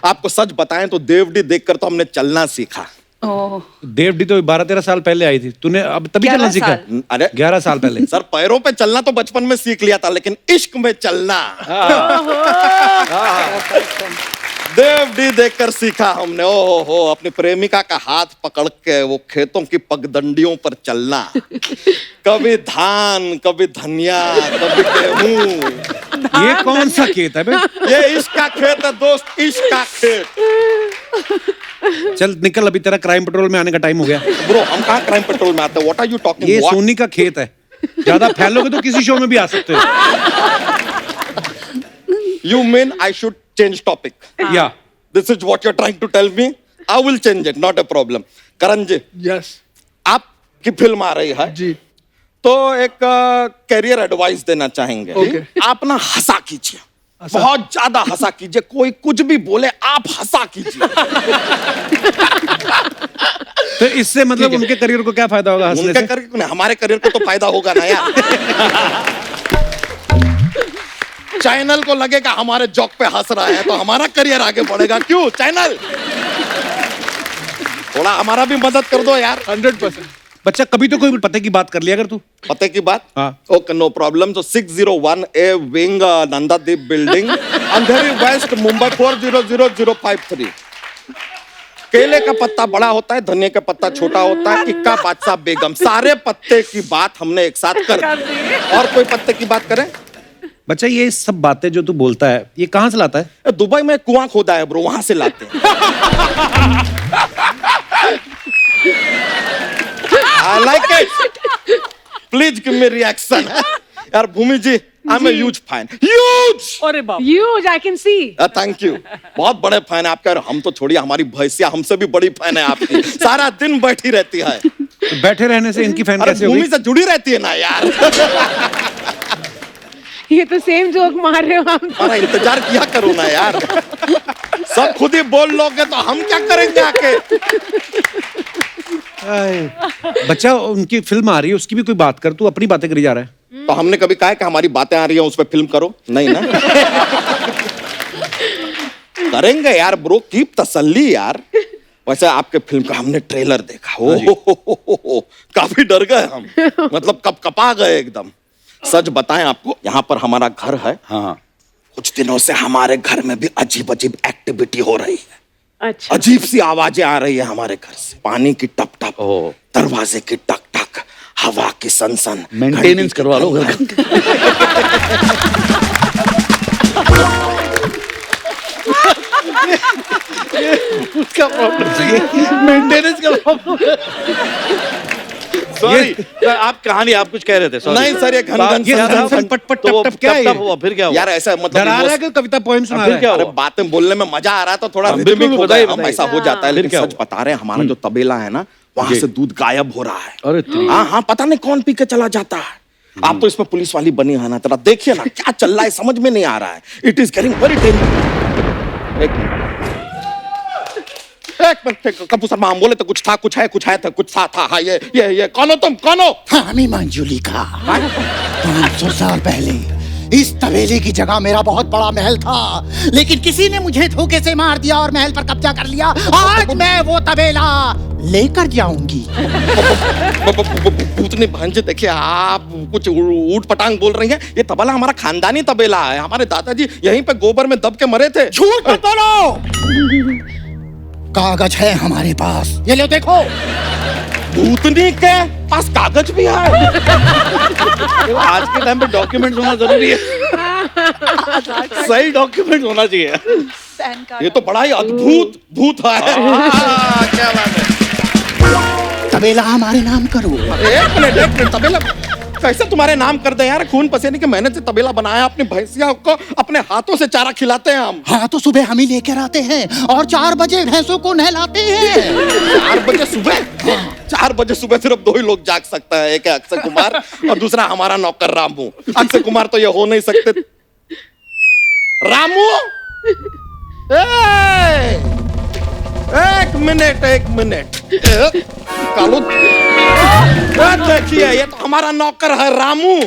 आपको सच बताएं तो देव डी देखकर तो हमने चलना सीखा। ओह, देव डी तो 12-13 साल पहले आई थी, तूने अब तभी चलना 11 सीखा? साल। अरे 11 साल पहले। सर पैरों पे चलना तो बचपन में सीख लिया था, लेकिन इश्क में चलना देव डी देखकर सीखा हमने। ओहो हो, अपनी प्रेमिका का हाथ पकड़ के वो खेतों की पगडंडियों पर चलना। कभी धान, कभी धनिया, कभी गेहूं। ये कौन सा खेत है बे? ये इश्क का खेत है दोस्त, इश्क का खेत। चल निकल, अभी तेरा क्राइम पेट्रोल में आने का टाइम हो गया। ब्रो हम कहाँ क्राइम पेट्रोल में आते हैं? What are you talking? ये सोनी का खेत है, ज्यादा फैलोगे तो किसी शो में भी आ सकते हो। You mean I should change topic? या This is what you're trying to tell me? I will change it, not a problem. Karan ji, yes आपकी फिल्म आ रही है जी। तो एक कैरियर एडवाइस देना चाहेंगे। Okay. आप ना हंसा कीजिए, बहुत ज्यादा हंसा कीजिए। कोई कुछ भी बोले आप हंसा कीजिए। तो इससे मतलब उनके करियर को क्या फायदा होगा हंसने उनके से? करियर को नहीं, हमारे करियर को तो फायदा होगा ना यार। चैनल को लगेगा हमारे जोक पे हंस रहा है तो हमारा करियर आगे बढ़ेगा। क्यों चैनल, थोड़ा हमारा भी मदद कर दो यार। 100%। बच्चा कभी तो कोई पते की बात कर लिया अगर तू। पते की बात? हाँ। Okay no problem. तो 601A wing Nandadeep building, Andheri west, Mumbai 400053। केले का पत्ता बड़ा होता है, धनिया का पत्ता छोटा होता है। इक्का बादशाह बेगम, सारे पत्ते की बात हमने एक साथ कर दी। और कोई पत्ते की बात करें? बच्चा ये सब बातें जो तू बोलता है ये कहाँ से लाता है? दुबई में कुआं खोदा है ब्रो, वहां से लाते हैं। I like it. Please give me reaction. यार भूमि जी, I'm a huge fan. Huge. अरे बाप Huge, I can see. Thank you, बहुत बड़े फैन है आपके। और हम तो छोड़िए, हमारी भैंसिया हमसे भी बड़ी फैन है आपकी, सारा दिन बैठी रहती है। तो बैठे रहने से इनकी फैन अरे कैसे हो भूमि गई? से जुड़ी रहती है ना यार। ये तो सेम जोक मार रहे हो हम। अरे इंतजार किया करो ना यार, सब खुद ही बोल लोगे तो हम क्या करेंगे आके। बच्चा उनकी फिल्म आ रही है, उसकी भी कोई बात कर, तू अपनी बातें करी जा रहा है। तो हमने कभी कहा है कि हमारी बातें आ रही हैं उस पर फिल्म करो? नहीं ना। करेंगे यार ब्रो, कीप तसल्ली यार। वैसे आपके फिल्म का हमने ट्रेलर देखा, ओ काफी डर गए हम, मतलब कपा गए एकदम। सच बताएं आपको, यहाँ पर हमारा घर है। हाँ, कुछ दिनों से हमारे घर में भी अजीब अजीब एक्टिविटी हो रही है। अच्छा। अजीब सी आवाजें आ रही है हमारे घर से, पानी की टप टप, ओह। दरवाजे की टक टक, हवा की सनसन। मेंटेनेंस करवा लो घर का। उसका प्रॉब्लम, मेंटेनेंस का प्रॉब्लम। सॉरी, आप कहानी आप कुछ कह रहे थे। sorry। नहीं सर, ये घन ये घन पट पट तो टप टप क्या है टप हुआ, फिर क्या हुआ? यार ऐसा मतलब डरा रहा है कि कविता पोएम सुना फिर रहा क्या है? अरे हुआ? बातें बोलने में मजा आ रहा है तो थोड़ा हाँ, रिदमिक बिल्कुल, हो बताइए, गया, हम बताइए। ऐसा हो जाता है। लेकिन क्या सच हुआ? बता रहे हैं, हमारा जो तबेला है ना, वहां जी। से दूध गायब हो रहा है। अरे तेरी। हाँ हाँ, पता नहीं कौन पी के चला जाता है। आप तो इसमें पुलिस वाली बनी है ना, जरा देखिए ना क्या चल रहा है, समझ में नहीं आ रहा है। It is getting very dangerous. एक मिनट, कपूर शर्मा, हम बोले तो कुछ था, कुछ है था, कुछ था। हाँ, ये कौन हो तुम, कौन हो? हामी मंजुलिका, 500 साल पहले इस तबेले की जगह मेरा बहुत बड़ा महल था, लेकिन किसी ने मुझे धोखे से मार दिया और महल पर कब्जा कर लिया। आज मैं वो तबेला लेकर जाऊंगी। भूतनी भांजे, देखिए आप कुछ ऊट पटांग बोल रही हैं। ये तबेला हमारा खानदानी तबेला है, हमारे दादाजी यहीं पे गोबर में दब के मरे थे। झूठ मत बोलो, कागज है हमारे पास, ये लो देखो। भूतनी के पास कागज भी है? आज के टाइम पे डॉक्यूमेंट होना जरूरी है। सही डॉक्यूमेंट होना चाहिए। Pan card. ये तो बड़ा ही अद्भुत भूत है। क्या बात है। तबेला हमारे नाम करो। एक मिनट, तबेला कैसे तुम्हारे नाम कर दे यार? खून पसीने की मेहनत से तबेला बनाया, अपनी भैंसिया को अपने हाथों से चारा खिलाते हैं हम। हाँ, तो सुबह हम ही लेकर आते हैं और 4 बजे भैंसों को नहलाते हैं। 4 बजे सुबह? 4 बजे सुबह सिर्फ 2 ही लोग जाग सकता है, एक है अक्षय कुमार और दूसरा हमारा नौकर रामू। अक्षय कुमार तो ये हो नहीं सकते। रामू, एक मिनट, कालू, देखिए ये तो हमारा नौकर है रामू।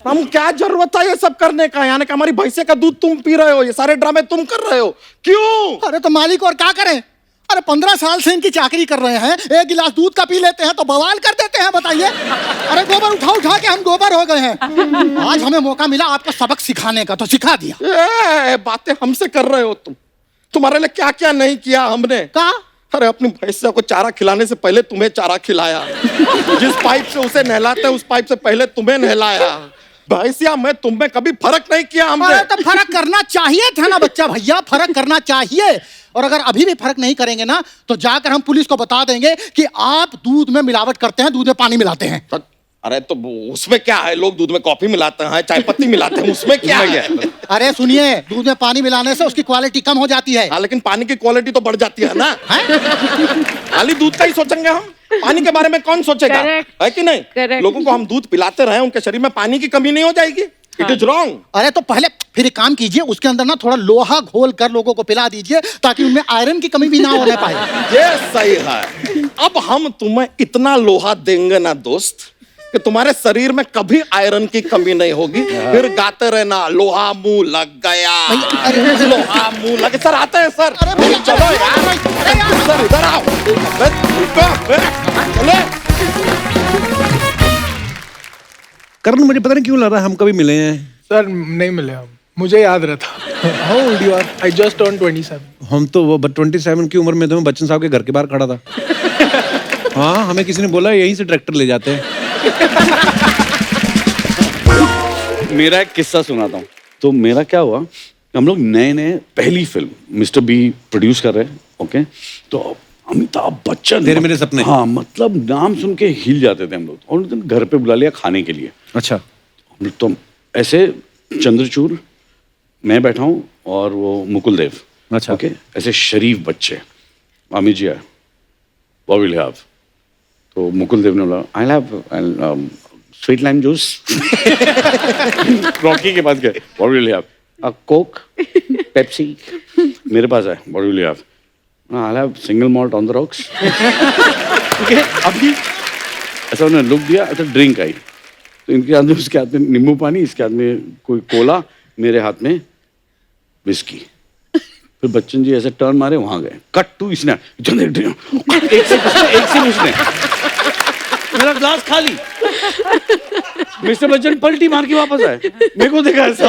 रामू, क्या जरूरत था ये सब करने का? यानी कि हमारी भैंसे का दूध तुम पी रहे हो, ये सारे ड्रामे तुम कर रहे हो, क्यों? अरे तो मालिक और क्या करें? अरे 15 साल से इनकी चाकरी कर रहे हैं, एक गिलास दूध का पी लेते हैं तो बवाल कर देते हैं, बताइए। अरे गोबर उठा के हम गोबर हो गए हैं। आज हमें मौका मिला आपको सबक सिखाने का, तो सिखा दिया। बातें हमसे कर रहे हो तुम? तुम्हारे लिए क्या क्या नहीं किया हमने। का? अरे अपनी भैंसिया को चारा खिलाने से पहले तुम्हें चारा खिलाया, जिस पाइप से उसे नहलाते हैं उस पाइप से पहले तुम्हें नहलाया। भैंसिया में तुम में कभी फर्क नहीं किया हमने। अरे तो फर्क करना चाहिए था ना बच्चा भैया, फर्क करना चाहिए। और अगर अभी भी फर्क नहीं करेंगे ना तो जाकर हम पुलिस को बता देंगे कि आप दूध में मिलावट करते हैं, दूध में पानी मिलाते हैं। अरे तो उसमें क्या है, लोग दूध में कॉफी मिलाते हैं, चाय पत्ती मिलाते हैं, उसमें क्या है? अरे सुनिए, दूध में पानी मिलाने से उसकी क्वालिटी कम हो जाती है। हाँ, लेकिन पानी की क्वालिटी तो बढ़ जाती है ना। खाली दूध का ही सोचेंगे हम, पानी के बारे में कौन सोचेगा? Correct. है कि नहीं? Correct. लोगों को हम दूध पिलाते रहे, उनके शरीर में पानी की कमी नहीं हो जाएगी? It is wrong. अरे तो पहले फिर एक काम कीजिए, उसके अंदर ना थोड़ा लोहा घोल कर लोगों को पिला दीजिए ताकि उनमें आयरन की कमी भी ना होने पाए। ये सही है। अब हम तुम्हें इतना लोहा देंगे ना दोस्त कि तुम्हारे शरीर में कभी आयरन की कमी नहीं होगी। फिर गाते रहना, लोहा मुंह लग गया, लोहा मुंह लग। सर आते हैं सर। चलो यार, सर इधर आओ। चले। करण, मुझे पता नहीं क्यों लग रहा है हम कभी मिले हैं। सर नहीं मिले हम, मुझे याद रहता। How old you are? I just turn 27। हम तो वो 27 की उम्र में तो मैं बच्चन साहब के घर के बाहर खड़ा था। हाँ, हमें किसी ने बोला यहीं से ट्रैक्टर ले जाते हैं। मेरा एक किस्सा सुनाता हूँ। तो मेरा क्या हुआ, हम लोग नए नए पहली फिल्म मिस्टर बी प्रोड्यूस कर रहे हैं, ओके। तो अमिताभ बच्चन, तेरे मेरे सपने। हाँ, मतलब नाम सुन के हिल जाते थे हम लोग। और उन दिन घर पे बुला लिया खाने के लिए। अच्छा। तो ऐसे चंद्रचूड़, मैं बैठा हूँ और वो मुकुल देव, अच्छा। ओके, ऐसे शरीफ बच्चे। अमित जी आए, व्हाट विल यू हैव? तो मुकुल देव ने बोला, I have sweet lime juice. Rocky के पास गए, what will you have? Coke, Pepsi. मेरे पास है, what will you have? I have single malt on the rocks. अभी ऐसा उन्होंने लुक दिया, अच्छा ड्रिंक आई। तो इनके हाथ में, उसके हाथ में नींबू पानी, इसके हाथ में कोई कोला, मेरे हाथ में विस्की। फिर बच्चन जी ऐसे टर्न मारे, वहां गए, कट टू इसने एक से उसने मेरा ग्लास खाली। मिस्टर बच्चन पलटी मार के वापस आए, मेरे को देखा ऐसा।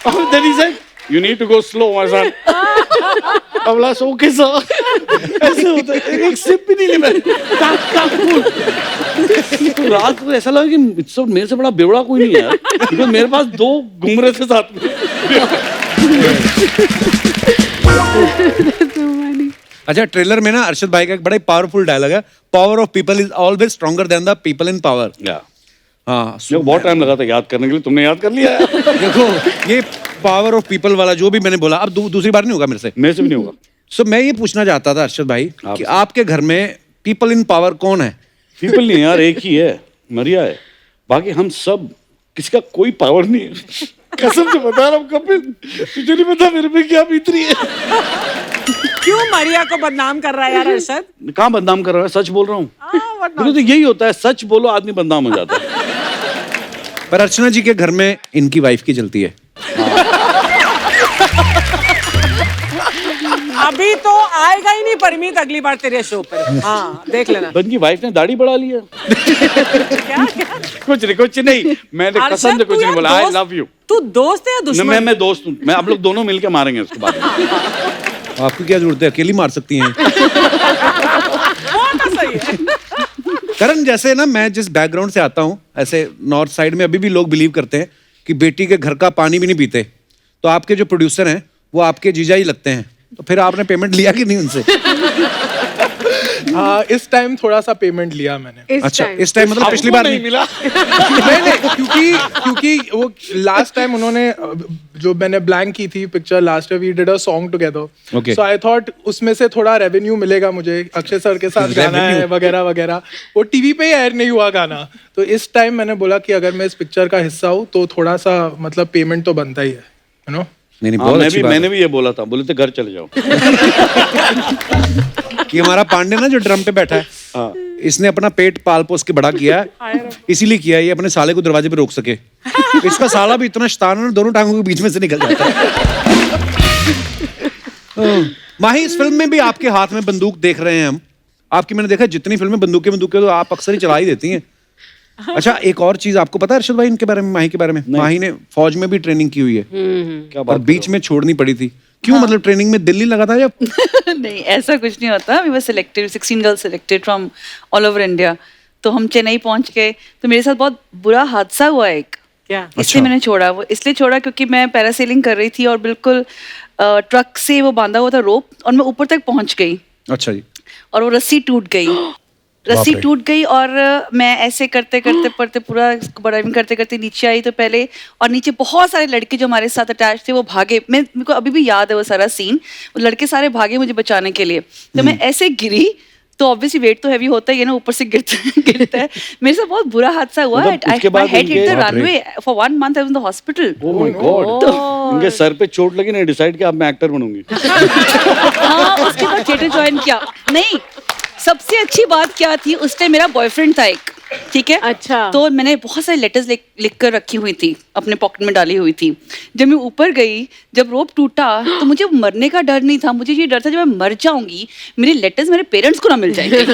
और then he said, you need to go slow, my son. अबला सो के सा ऐसे होता है, एक सिप भी नहीं ली मैं। तो रात को ऐसा लगा कि मेरे से बड़ा बेवड़ा कोई नहीं है यार, क्योंकि मेरे पास 2 घूम रहे थे साथ में। अच्छा, ट्रेलर में ना अरशद भाई का एक बड़ा ही पावरफुल डायलॉग है, power of people is always stronger than the people in power. हाँ, बहुत टाइम लगा था याद करने के लिए, तुमने याद कर लिया। देखो ये पावर ऑफ पीपल वाला जो भी मैंने बोला, अब दूसरी बार नहीं होगा मेरे से भी नहीं होगा। सो मैं ये पूछना चाहता था अरशद भाई कि आपके घर में पीपल इन पावर कौन है? पीपल नहीं यार, एक ही है, मरिया है। बाकी हम सब, किसी का कोई पावर नहीं है। कसम से बता रहा हूँ कपिल, तुझे नहीं पता मेरे पे क्या बीत रही है। क्यों मरिया को बदनाम कर रहा है यार अरशद? कहाँ बदनाम कर रहा है, सच बोल रहा हूँ। तो यही होता है, सच बोलो आदमी बदनाम हो जाता है। पर अर्चना जी के घर में इनकी वाइफ की चलती है। अभी तो आएगा ही नहीं परमीत अगली बार तेरे शो पर। हाँ, देख लेना। बन की वाइफ ने दाढ़ी बढ़ा ली है। क्या? कुछ नहीं, मैंने कसम से कुछ नहीं बोला। I love you. तू दोस्त है या दुश्मन? मैं दोस्त हूँ। मैं आप लोग दोनों मिलके मारेंगे उसके बाद। आपकी क्या जरूरत है, अकेली मार सकती हैं। सही है। करण, जैसे ना मैं जिस बैकग्राउंड से आता हूँ, ऐसे नॉर्थ साइड में अभी भी लोग बिलीव करते हैं कि बेटी के घर का पानी भी नहीं पीते। तो आपके जो प्रोड्यूसर हैं वो आपके जीजा ही लगते हैं, तो फिर आपने पेमेंट लिया कि नहीं उनसे? हाँ, इस टाइम थोड़ा सा पेमेंट लिया मैंने। अच्छा, इस टाइम मतलब पिछली बार नहीं मिला। नहीं, क्योंकि वो लास्ट टाइम उन्होंने, जो मैंने ब्लैंक की थी picture last we did a song together, so I thought उसमें से थोड़ा रेवेन्यू मिलेगा मुझे, अक्षय सर के साथ गाना है वगैरह वगैरह। वो टीवी पे ही एयर नहीं हुआ गाना, तो इस टाइम मैंने बोला कि अगर मैं इस पिक्चर का हिस्सा हूँ तो थोड़ा सा मतलब पेमेंट तो बनता ही है, यू नो। नहीं, बहुत अच्छी बात है। मैंने भी ये बोला था, बोले थे घर चले जाओ। कि हमारा पांडे ना जो ड्रम पे बैठा है, इसने अपना पेट पाल पोस के बड़ा किया है, इसीलिए किया है ये अपने साले को दरवाजे पे रोक सके। इसका साला भी इतना शैतान है, दोनों टांगों के बीच में से निकल जाता है। माही, इस फिल्म में भी आपके हाथ में बंदूक देख रहे हैं हम। आपकी मैंने देखा जितनी फिल्में बंदूकें तो आप अक्सर ही चला ही देती हैं। अच्छा, एक और चीज आपको पता है अरशद भाई इनके बारे में, माही के बारे में? माही ने फौज में भी ट्रेनिंग की हुई है। क्या और बात बीच में छोड़नी पड़ी थी। क्यों? मतलब ट्रेनिंग में दिल्ली लगा था या? नहीं, ऐसा कुछ नहीं होता। We were selected, 16 girls selected from all over India. तो हम चेन्नई पहुंच गए, तो मेरे साथ बहुत बुरा हादसा हुआ एक। क्या? इसलिए मैंने छोड़ा। वो इसलिए छोड़ा क्योंकि मैं पैरासेलिंग कर रही थी और बिल्कुल ट्रक से वो बांधा हुआ था रोप, और मैं ऊपर तक पहुंच गई। अच्छा जी। और वो रस्सी टूट गई। रस्सी टूट गई और मैं ऐसे करते करते पूरा ड्राइविंग करते करते नीचे आई। तो पहले, और नीचे बहुत सारे लड़के जो हमारे साथ अटैच थे वो भागे। मेरे को अभी भी याद है वो सारा सीन। वो लड़के सारे भागे मुझे बचाने के लिए। तो मैं ऐसे गिरी, तो ऑब्वियसली वेट तो हैवी होता ही है ना, ऊपर से गिरता है। मेरे साथ बहुत बुरा हादसा हुआ। My head hit the runway for 1 month I was in the hospital. Oh my God. इनके सर पे चोट लगी ना, डिसाइड किया अब मैं एक्टर बनूंगी। हाँ, उसके बाद थिएटर ज्वाइन किया। नहीं, सबसे अच्छी बात क्या थी, उस टाइम मेरा बॉयफ्रेंड था एक, ठीक है? अच्छा। तो मैंने बहुत सारे लेटर्स लिख कर रखी हुई थी, अपने पॉकेट में डाली हुई थी। जब मैं ऊपर गई, जब रोप टूटा, तो मुझे मरने का डर नहीं था। मुझे ये डर था जब मैं मर जाऊंगी, मेरे लेटर्स मेरे पेरेंट्स को ना मिल जाएंगे।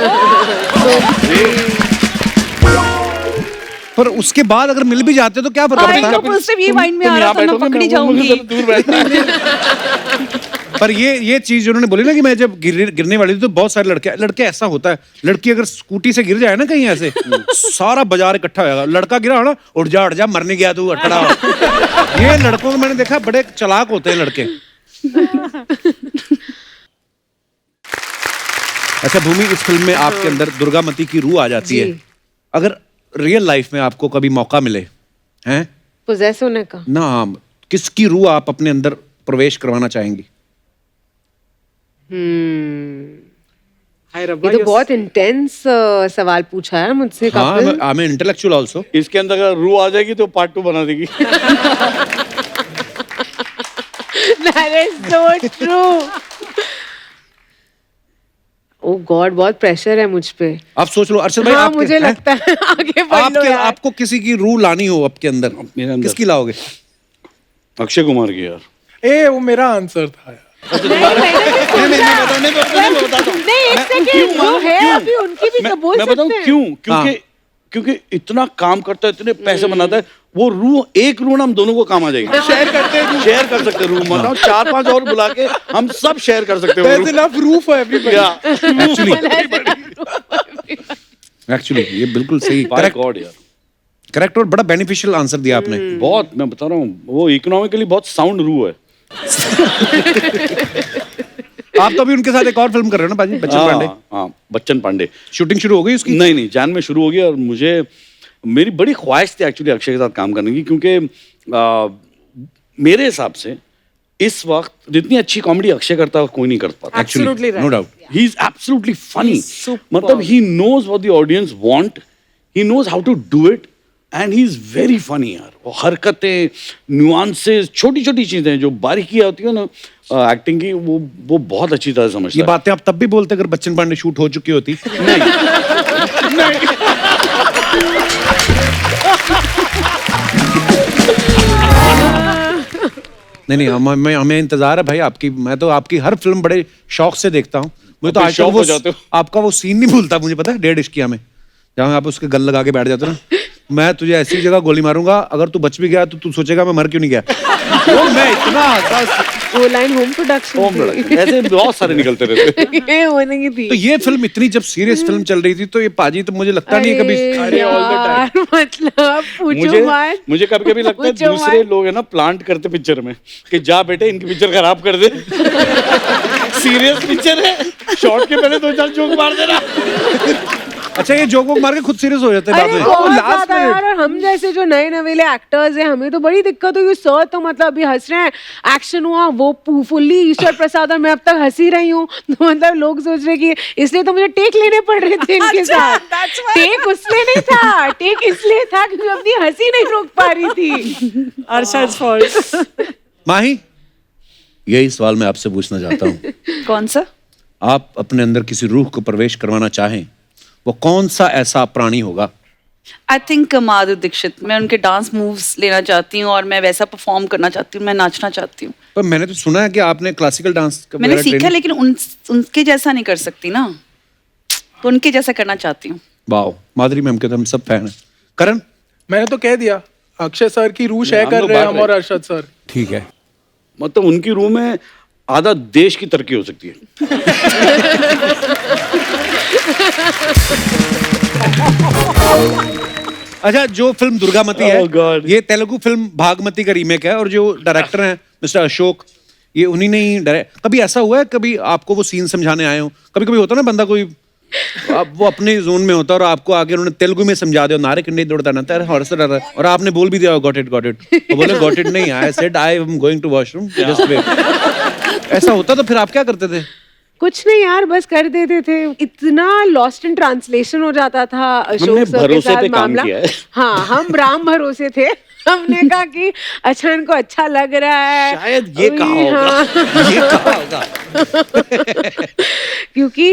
पर उसके बाद अगर मिल भी जाते तो क्या फर्क पड़ता है? उस टाइम ये माइंड में आ रहा था, मैं पकड़ी जाऊंगी। पर ये चीज उन्होंने बोली ना कि मैं जब गिरने वाली थी तो बहुत सारे लड़के ऐसा होता है, लड़की अगर स्कूटी से गिर जाए ना कहीं ऐसे, सारा बाजार इकट्ठा होगा, लड़का गिरा हो ना, उठ जा मरने गया तू, अटड़ा हो। ये लड़कों को मैंने देखा बड़े चालाक होते हैं लड़के। अच्छा भूमि, इस फिल्म में आपके अंदर दुर्गामती की रूह आ जाती है। अगर रियल लाइफ में आपको कभी मौका मिले हैं पोजेस होने का ना, किसकी रूह आप अपने अंदर प्रवेश करवाना चाहेंगी? हाय रब्बा, ये तो बहुत इंटेंस सवाल पूछा है मुझसे। हाँ, आई एम इंटेलेक्चुअल आल्सो। इसके अंदर अगर रूह आ जाएगी तो पार्ट 2 बना देगी। That is so true. Oh God, बहुत प्रेशर है मुझ पे। आप सोच लो अर्शद भाई, हाँ, आपके, मुझे लगता है आगे बढ़ लो यार। आपको किसी की रूह लानी हो आपके अंदर, मेरे अंदर किसकी लाओगे? अक्षय कुमार की यार। वो मेरा आंसर था यार। नहीं, एक सेकंड, वो है अभी उनकी भी तो बोल मैं सकते बताऊं हैं। क्यों? क्योंकि इतना काम करता है, इतने पैसे बनाता है, वो रूह, एक रूह ना हम दोनों को काम आ जाएगी। शेयर कर सकते हैं रूह, मतलब 4-5 और बुला के हम सब शेयर कर सकते हैं। enough room for everybody. Actually ये बिल्कुल सही, गॉड यार, करेक्ट और बड़ा बेनिफिशियल आंसर दिया आपने। बहुत, मैं बता रहा हूँ, वो इकोनॉमिकली बहुत साउंड रूह है। आप तो अभी उनके साथ एक और फिल्म कर रहे हो ना बाजी, बच्चन पांडे। हाँ, बच्चन पांडे। शूटिंग शुरू हो गई उसकी? नहीं, जान में शुरू हो गई। और मेरी बड़ी ख्वाहिश थी एक्चुअली अक्षय के साथ काम करने की, क्योंकि मेरे हिसाब से इस वक्त जितनी अच्छी कॉमेडी अक्षय करता है कोई नहीं कर पाता। Absolutely right. No doubt, he is absolutely funny. He's superb. मतलब he knows what the audience want, he knows how to do it, and he is very funny यार। वो हरकतें, न्यूआंसेस, छोटी छोटी चीजें जो बारीकियां होती है ना एक्टिंग की, वो बहुत अच्छी तरह समझता ये है। बातें आप तब भी बोलते अगर बच्चन पांडे शूट हो चुकी होती? नहीं, हमें इंतजार है भाई आपकी। मैं तो आपकी हर फिल्म बड़े शौक से देखता हूँ। मुझे तो आज शौक हो जाते हो। आपका वो सीन नहीं भूलता, मुझे पता है 1.5 इश्किया में, जहाँ आप उसके गल लगा के बैठ जाते हो ना, मैं तुझे ऐसी जगह गोली मारूंगा, अगर तू बच भी गया तो तू सोचेगा मैं मर क्यों नहीं गया। वो मैं इतना वो लाइन होम प्रोडक्शन ऐसे बहुत सारे निकलते रहते। ये होने की थी। तो ये फिल्म इतनी जब सीरियस फिल्म चल रही थी, तो ये पाजी तो मुझे लगता नहीं है कभी। अरे यार, मतलब पूछो मत। मुझे कभी कभी लगता है पूछो दूसरे मत। लोग है ना प्लांट करते पिक्चर में कि जा बेटे इनकी पिक्चर खराब कर दे। सीरियस पिक्चर है, शॉर्ट के पहले 2-4 जोक मार देना। अच्छा, ये जोक वोक मार के खुद सीरियस हो जाते हैं बाद अरे में। बहुत ज्यादा यार, और हम जैसे जो नए नवेले एक्टर्स हैं, हमें तो बड़ी दिक्कत हुई। सर तो मतलब अभी हंस रहे हैं, एक्शन हुआ वो फुल्ली ईश्वर प्रसाद, और मैं अब तक हंसी रही हूँ। तो मतलब लोग सोच रहे कि इसलिए तो मुझे टेक लेने पड़ रहे थे इनके साथ। टेक उसलिए नहीं था, टेक इसलिए था क्योंकि अपनी हंसी नहीं रोक पा रही थी। Arshad's fault. माही, यही सवाल मैं आपसे पूछना चाहता हूँ। कौन सा? आप अपने अंदर किसी रूह को प्रवेश करवाना चाहें, वो कौन सा ऐसा प्राणी होगा? I think Madhuri Dixit. मैं उनके डांस मूव्स लेना चाहती हूँ और मैं वैसा परफॉर्म करना चाहती हूँ, मैं नाचना चाहती हूँ। पर मैंने तो सुना है कि आपने क्लासिकल डांस मैंने सीखा, लेकिन उनके जैसा नहीं कर सकती ना, तो उनके जैसा करना चाहती हूँ। वाह, माधुरी मैम के तो हम सब फैन हैं। करण? मैंने तो कह दिया, अक्षय सर की रूह शेयर कर रहे हैं हम और अरशद सर। ठीक है, मतलब उनकी रूह में आधा देश की तरक्की हो सकती है। अच्छा, जो फिल्म दुर्गामती है, Oh God. ये तेलुगु फिल्म भागमती का रीमेक है, और जो डायरेक्टर हैं मिस्टर अशोक, ये उन्हीं ने ही डायरेक्ट। कभी ऐसा हुआ है कभी आपको वो सीन समझाने आए हो? कभी कभी होता है ना बंदा कोई वो अपने जोन में होता है और आपको आगे उन्होंने तेलुगु में समझा दिया, नारे कंडे दौड़ता ना तेरे हॉर्स रहा, और आपने बोल भी दिया गॉट इट वो बोले गॉट इट नहीं, I said I am going to washroom just wait. ऐसा होता तो फिर आप क्या करते थे? कुछ नहीं यार, बस कर देते थे। इतना लॉस्ट इन ट्रांसलेशन हो जाता था अशोक हमने सर के भरोसे साथ पे काम मामला। किया है। हाँ, हम राम भरोसे थे। हमने कहा कि अच्छा इनको अच्छा लग रहा है, शायद ये कहा होगा। हाँ। ये कहा होगा। क्योंकि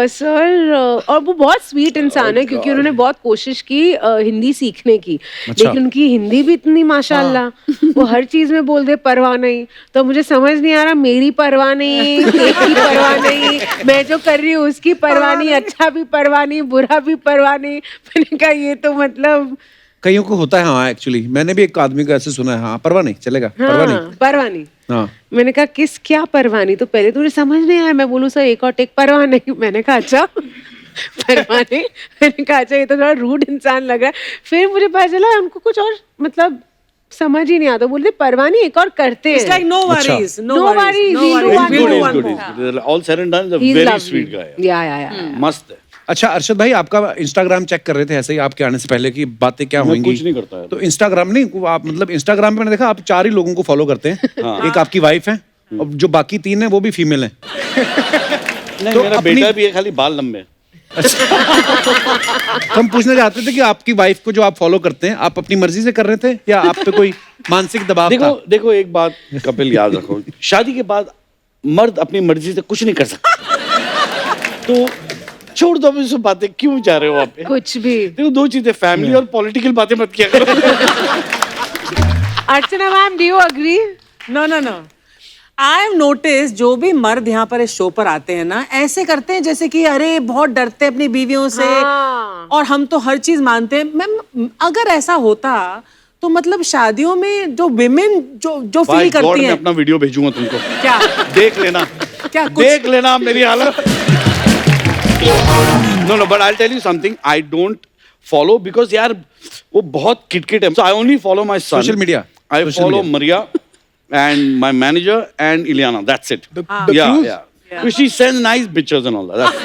सर और वो बहुत स्वीट इंसान है, क्योंकि उन्होंने बहुत कोशिश की हिंदी सीखने की, लेकिन उनकी हिंदी भी इतनी माशाल्लाह, वो हर चीज में बोल दे परवाह नहीं। तो मुझे समझ नहीं आ रहा, मेरी परवाह नहीं, तेरी परवाह नहीं, मैं जो कर रही हूँ उसकी परवाह नहीं, अच्छा भी परवाह नहीं, बुरा भी परवाह नहीं। मैंने कहा ये तो मतलब कईयों को होता है हाँ एक्चुअली मैंने भी एक आदमी को ऐसे सुना है हाँ परवाह नहीं चलेगा परवाह नहीं परवानी हाँ मैंने कहा किस क्या परवानी तो पहले तो मुझे समझ नहीं आया मैं बोलूँ सर एक और टेक परवाह नहीं मैंने कहा अच्छा परवानी मैंने कहा अच्छा ये तो थोड़ा रूड इंसान लग रहा है फिर मुझे पता चला उनको कुछ और मतलब समझ ही नहीं आता बोलते परवानी एक और करते हैं It's like no worries, no No worries, no he'll do worries. one We'll do more. one Good, more. he's good. All said and done, he's a He's very lovely. sweet guy. या मस्त है। अच्छा अरशद भाई आपका Instagram check कर रहे थे ऐसे ही आपके आने से पहले की बातें क्या मैं होंगी कुछ नहीं करता है। तो इंस्टाग्राम नहीं वो आप मतलब इंस्टाग्राम पे मैंने देखा आप 4 ही लोगों को फॉलो करते हैं एक आपकी वाइफ है और जो बाकी 3 है वो भी फीमेल है नहीं तो मेरा अपनी- बेटा भी है खाली बाल लंबे हैं। तो हम पूछना चाहते थे कि आपकी वाइफ को जो आप फॉलो करते हैं आप अपनी मर्जी से कर रहे थे या आप पे कोई मानसिक दबाव देखो था देखो एक बात कपिल याद रखो शादी के बाद मर्द अपनी मर्जी से कुछ नहीं कर सकता तो छोड़ दो अभी सब बातें क्यों जा रहे हो आप कुछ भी देखो 2 चीजें फैमिली और पॉलिटिकल बातें मत किया करो Archana ma'am do you agree No, no, no. I have noticed जो भी मर्द यहाँ पर इस शो पर आते हैं ना ऐसे करते हैं जैसे कि अरे बहुत डरते हैं अपनी बीवियों से हाँ। और हम तो हर चीज मानते हैं मैम अगर ऐसा होता तो मतलब शादियों में जो विमेन जो भाई फील गॉड करती मैं हैं अपना वीडियो भेजूंगा तुमको क्या देख लेना क्या कुछ देख लेना मेरी हालत no but I tell you something I don't follow because यार वो बहुत किटकिट है so I only follow my son Social media. I Social follow media. Maria and my manager and Ileana that's it The yeah cruise? yeah because she sends nice pictures and all that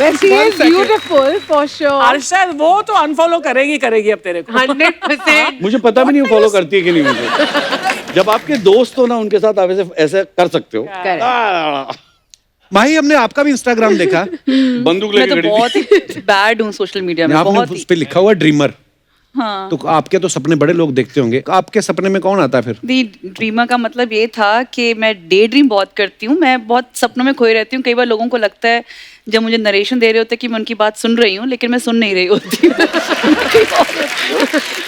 Well, she is beautiful for sure. Arshad वो तो unfollow करेगी अब तेरे को 100%. मुझे पता भी नहीं फॉलो करती है कि नहीं मुझे जब आपके दोस्त हो ना उनके साथ आप ऐसे कर सकते हो Correct. माही हमने आपका भी इंस्टाग्राम देखा बंदूक मैं लेके तो खड़ी थी बहुत ही बैड हूँ सोशल मीडिया में बहुत आपने ही उस पे लिखा हुआ ड्रीमर हाँ तो आपके तो सपने बड़े लोग देखते होंगे आपके सपने में कौन आता है फिर दी ड्रीमर का मतलब ये था कि मैं डे ड्रीम बहुत करती हूँ मैं बहुत सपनों में खोई रहती हूँ कई बार लोगों को लगता है जब मुझे नरेशन दे रहे होते हैं कि मैं उनकी बात सुन रही हूँ लेकिन मैं सुन नहीं रही होती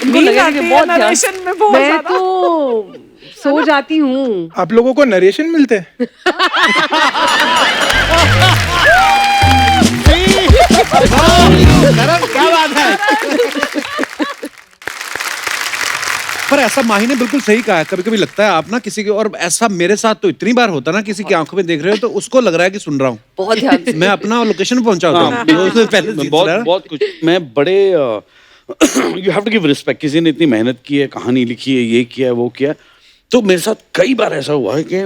उनको लगेगा कि बहुत ध्यान नरेशन में बहुत मैं ज्यादा तो सो जाती हूँ आप लोगों को नरेशन मिलते हैं क्या बात है पर ऐसा माही ने बिल्कुल सही कहा है कभी कभी लगता है आप ना किसी के और ऐसा मेरे साथ तो इतनी बार होता ना किसी की आंखों में देख रहे हो तो उसको लग रहा है कि सुन रहा हूँ बहुत ध्यान से मैं अपना लोकेशन पहुंचा होता हाँ, हूँ उससे पहले मैं जीत बहुत रहा है। बहुत कुछ मैं बड़े you have to give respect किसी ने इतनी मेहनत की है कहानी लिखी है ये किया है वो किया है तो मेरे साथ कई बार ऐसा हुआ है कि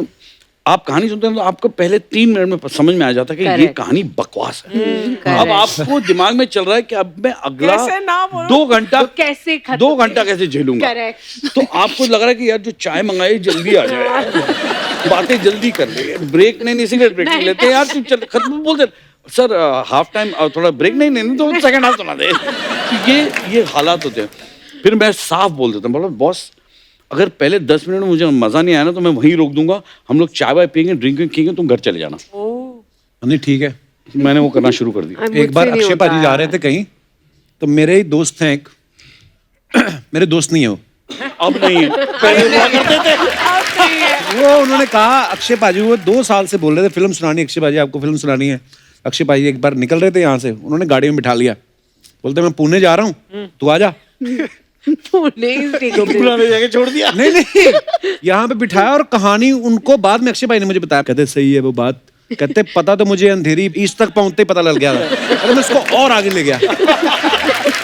आप कहानी सुनते हैं तो आपको पहले 3 मिनट में समझ में आ जाता है कि ये Correct. कहानी बकवास है अब correct. आपको दिमाग में चल रहा है कि अब मैं अगला कैसे ना बोलो? 2 घंटा तो कैसे खत्म 2 घंटा कैसे झेलूंगा Correct. तो आपको लग रहा है कि यार जो चाय मंगाई जल्दी आ जाए बातें जल्दी कर ले ब्रेक नहीं सिगरेट ब्रेक नहीं लेते यार तू चल खत्म बोलते सर हाफ टाइम थोड़ा ब्रेक नहीं तो सेकंड हाफ सुना दे तो ये हालात होते हैं फिर मैं साफ बोल देता हूँ बोला बॉस अगर पहले 10 मिनट में मुझे मजा नहीं आया ना तो मैं वहीं रोक दूंगा हम लोग चाय वाय पियेंगे ड्रिंक पियेंगे तुम घर चले जाना नहीं ठीक है मैंने वो करना शुरू कर दिया मुझसे एक बार नहीं अक्षय होता पाजी जा रहे थे कहीं तो मेरे ही दोस्त हैं एक मेरे दोस्त नहीं है वो अब नहीं है पहले हुआ करते थे वो उन्होंने कहा अक्षय पाजी वो 2 साल से बोल रहे थे फिल्म सुनानी अक्षय पाजी आपको फिल्म सुनानी है अक्षय पाजी एक बार निकल रहे थे यहाँ से उन्होंने गाड़ी में बिठा लिया बोलते मैं पुणे जा रहा हूँ तू आ जा नहीं तो पुराने जाके छोड़ दिया नहीं यहाँ पे बिठाया और कहानी उनको बाद में अक्षय भाई ने मुझे बताया कहते सही है वो बात कहते पता तो मुझे अंधेरी ईस्ट तक पहुंचते पता लग गया था अरे मैं उसको और आगे ले गया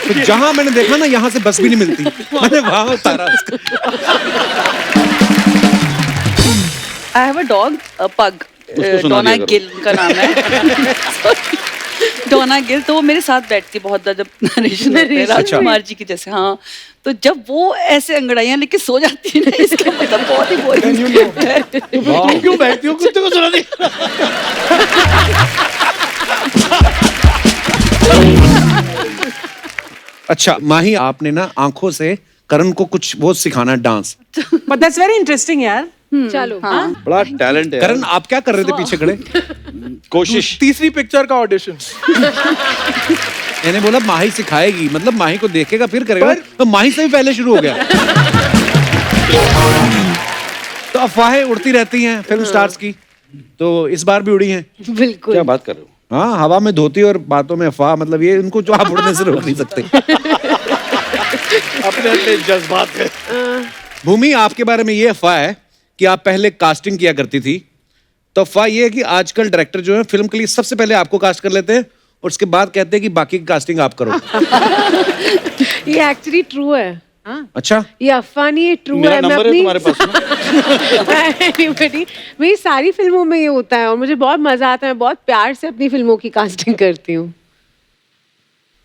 तो जहां मैंने देखा ना यहाँ से बस भी नहीं मिलती मैंने वहां उतारा उसको। आई हैव अ डॉग पग उसको सुना डोना दिया करो। गिल का नाम है डोना गिल तो वो मेरे साथ बैठती बहुत ज्यादा जब नरेशन होते हैं, राजकुमार जी की जैसे हाँ तो जब वो ऐसे अंगड़ाइयां लेके सो जाती है ना इसका मतलब बहुत ही बोरिंग तुम क्यों बैठती हो कुत्ते को सुना दी अच्छा माही आपने ना आंखों से करण को कुछ वो सिखाना है dance but that's very interesting यार चलो बड़ा टैलेंट है करण आप क्या कर रहे थे पीछे खड़े कोशिश तीसरी पिक्चर का ऑडिशन मैंने बोला माही सिखाएगी मतलब माही को देखेगा फिर करेगा तो माही से भी पहले शुरू हो गया तो अफवाहें उड़ती रहती हैं फिल्म स्टार्स की तो इस बार भी उड़ी हैं बिल्कुल क्या बात कर रहे हो हाँ, हवा में धोती और बातों में अफवाह, मतलब ये इनको जो आप उड़ने से रोक नहीं सकते। अपने अपने जज्बात है। भूमि, आपके बारे में ये अफवाह है कि आप पहले कास्टिंग किया करती थी, तो अफवाह ये है कि आजकल डायरेक्टर जो है फिल्म के लिए सबसे पहले आपको कास्ट कर लेते हैं और उसके बाद कहते हैं कि बाकी की कास्टिंग आप करो। ये एक्चुअली ट्रू है। अच्छा, ये अफवाह नहीं, ये ट्रू मेरा है। मैं नंबर है अपनी तुम्हारे पास में? Anybody, मेरी सारी फिल्मों में ये होता है और मुझे बहुत मजा आता है। मैं बहुत प्यार से अपनी फिल्मों की कास्टिंग करती हूँ।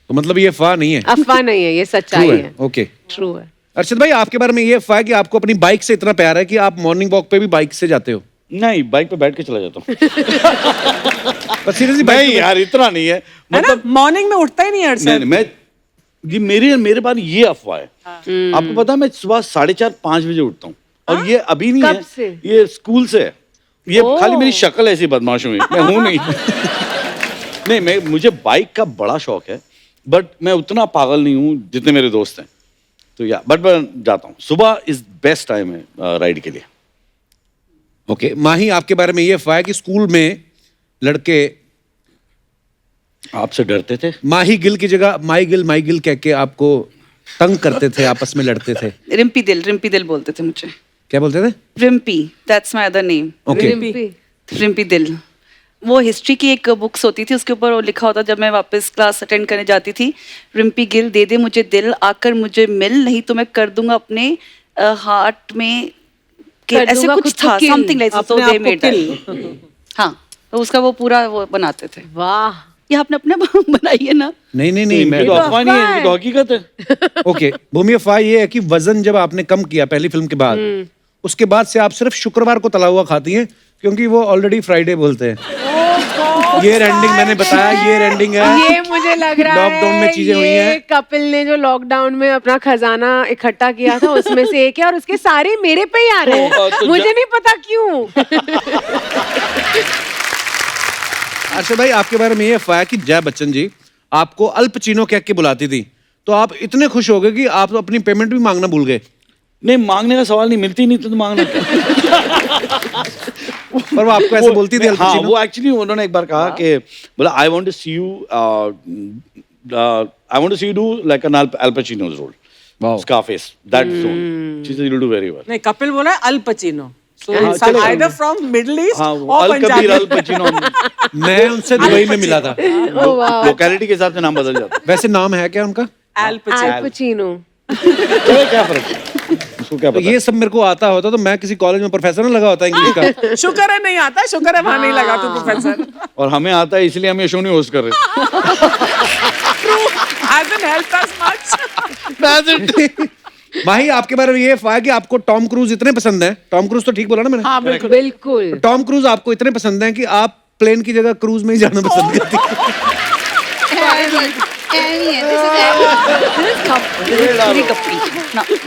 तो मतलब ये अफवाह नहीं है, अफवाह नहीं है, ये सच्चाई ट्रू है। है। ओके, ट्रू है। अर्षद भाई, आपके बारे में ये अफवाह है कि आपको अपनी बाइक से इतना प्यार है कि आप मॉर्निंग वॉक पे भी बाइक से जाते हो। नहीं, बाइक पे बैठ के चला जाता हूँ। पर सीरियसली नहीं यार, इतना नहीं है। मतलब मॉर्निंग में उठता ही नहीं है नहीं, अरशद। मैं ये मेरे बारे में ये अफवाह है। आपको पता है मैं सुबह 4:30-5 बजे उठता हूँ और ये अभी नहीं कब है, से? ये स्कूल से है। ये खाली मेरी शक्ल ऐसी बदमाश हुई, मैं हूं नहीं। नहीं, मुझे बाइक का बड़ा शौक है, बट मैं उतना पागल नहीं हूँ जितने मेरे दोस्त हैं। तो बट मैं जाता हूँ। सुबह इज बेस्ट टाइम है राइड के लिए। ओके, माही, आपके बारे में ये अफवाह है कि स्कूल में लड़के आपसे डरते थे? माही गिल की जगह माई गिल कह के आपको तंग करते थे, आपस में लड़ते थे। रिम्पी दिल बोलते थे मुझे। क्या बोलते थे? Rimpy, that's my other name. Okay, Rimpy दिल। वो हिस्ट्री की एक बुक्स होती थी, उसके ऊपर वो लिखा होता, जब मैं वापस क्लास अटेंड करने जाती थी, रिम्पी गिल दे दे मुझे दिल, आकर मुझे मिल, नहीं तो मैं कर दूंगा अपने हार्ट में ऐसे कुछ था, something like so they made. हाँ, तो उसका वो पूरा वो बनाते थे। वाह, ये आपने अपने बनाई है ना? नहीं, मैं तो अफवाह नहीं है, ये तो हकीकत है। ओके, भूमि, अफवाह ये है कि वजन जब आपने कम किया पहली फिल्म के बाद, उसके बाद से आप सिर्फ शुक्रवार को तला हुआ खाती हैं, क्योंकि वो ऑलरेडी फ्राइडे बोलते हैं। ये रेंडिंग मैंने बताया, ये रेंडिंग है। ये मुझे लग रहा है लॉकडाउन में चीजें हुई ये हैं। कपिल ने जो लॉकडाउन में अपना खजाना इकट्ठा किया था उसमें से एक है और उसके सारे मेरे पे ही आ रहे हैं। मुझे नहीं पता क्यों। अर्षद भाई, आपके बारे में ये अफवाह है कि जया बच्चन जी आपको अल पचीनो कह के बुलाती थी, तो आप इतने खुश हो गए कि आप अपनी पेमेंट भी मांगना भूल गए। नहीं, मांगने का सवाल नहीं, मिलती नहीं तो मांगना क्या? पर वो आपको ऐसे बोलती थी अल हाँ, पचीनो? वो एक्चुअली उन्होंने एक बार कहा कि बोला I want to see you do like an Al Pacino's role, Scarface, that zone. She said you'll do very well. नहीं, कपिल बोला अल पचीनो। So हाँ, it's चलेगा। either from Middle East हाँ, or Al Kabir, Al Punjabi. Pacino. मैं उनसे Dubai में मिला था। लोकेलिटी के हिसाब से नाम बदल जाता है। वैसे नाम है क्या उनका? Al Pacino. अल पचीनो। तो क्या फर्क है? उसको क्या तो पता? ये सब मेरे को आता होता तो मैं किसी कॉलेज में प्रोफेसर ना लगा होता इंग्लिश का। शुक्र है नहीं आता, शुक्र है वहां नहीं लगा तू प्रोफेसर। और हमें आता है, इसलिए हम ये शो नहीं होस्ट कर रहे। Hasn't helped us much. माही, आपके बारे में ये अफवाह है कि आपको टॉम क्रूज इतने पसंद है। टॉम क्रूज तो ठीक बोला ना मैंने? हाँ बिल्कुल। बिल्कुल। टॉम क्रूज आपको इतने पसंद है कि आप प्लेन की जगह क्रूज में ही जाना पसंद करती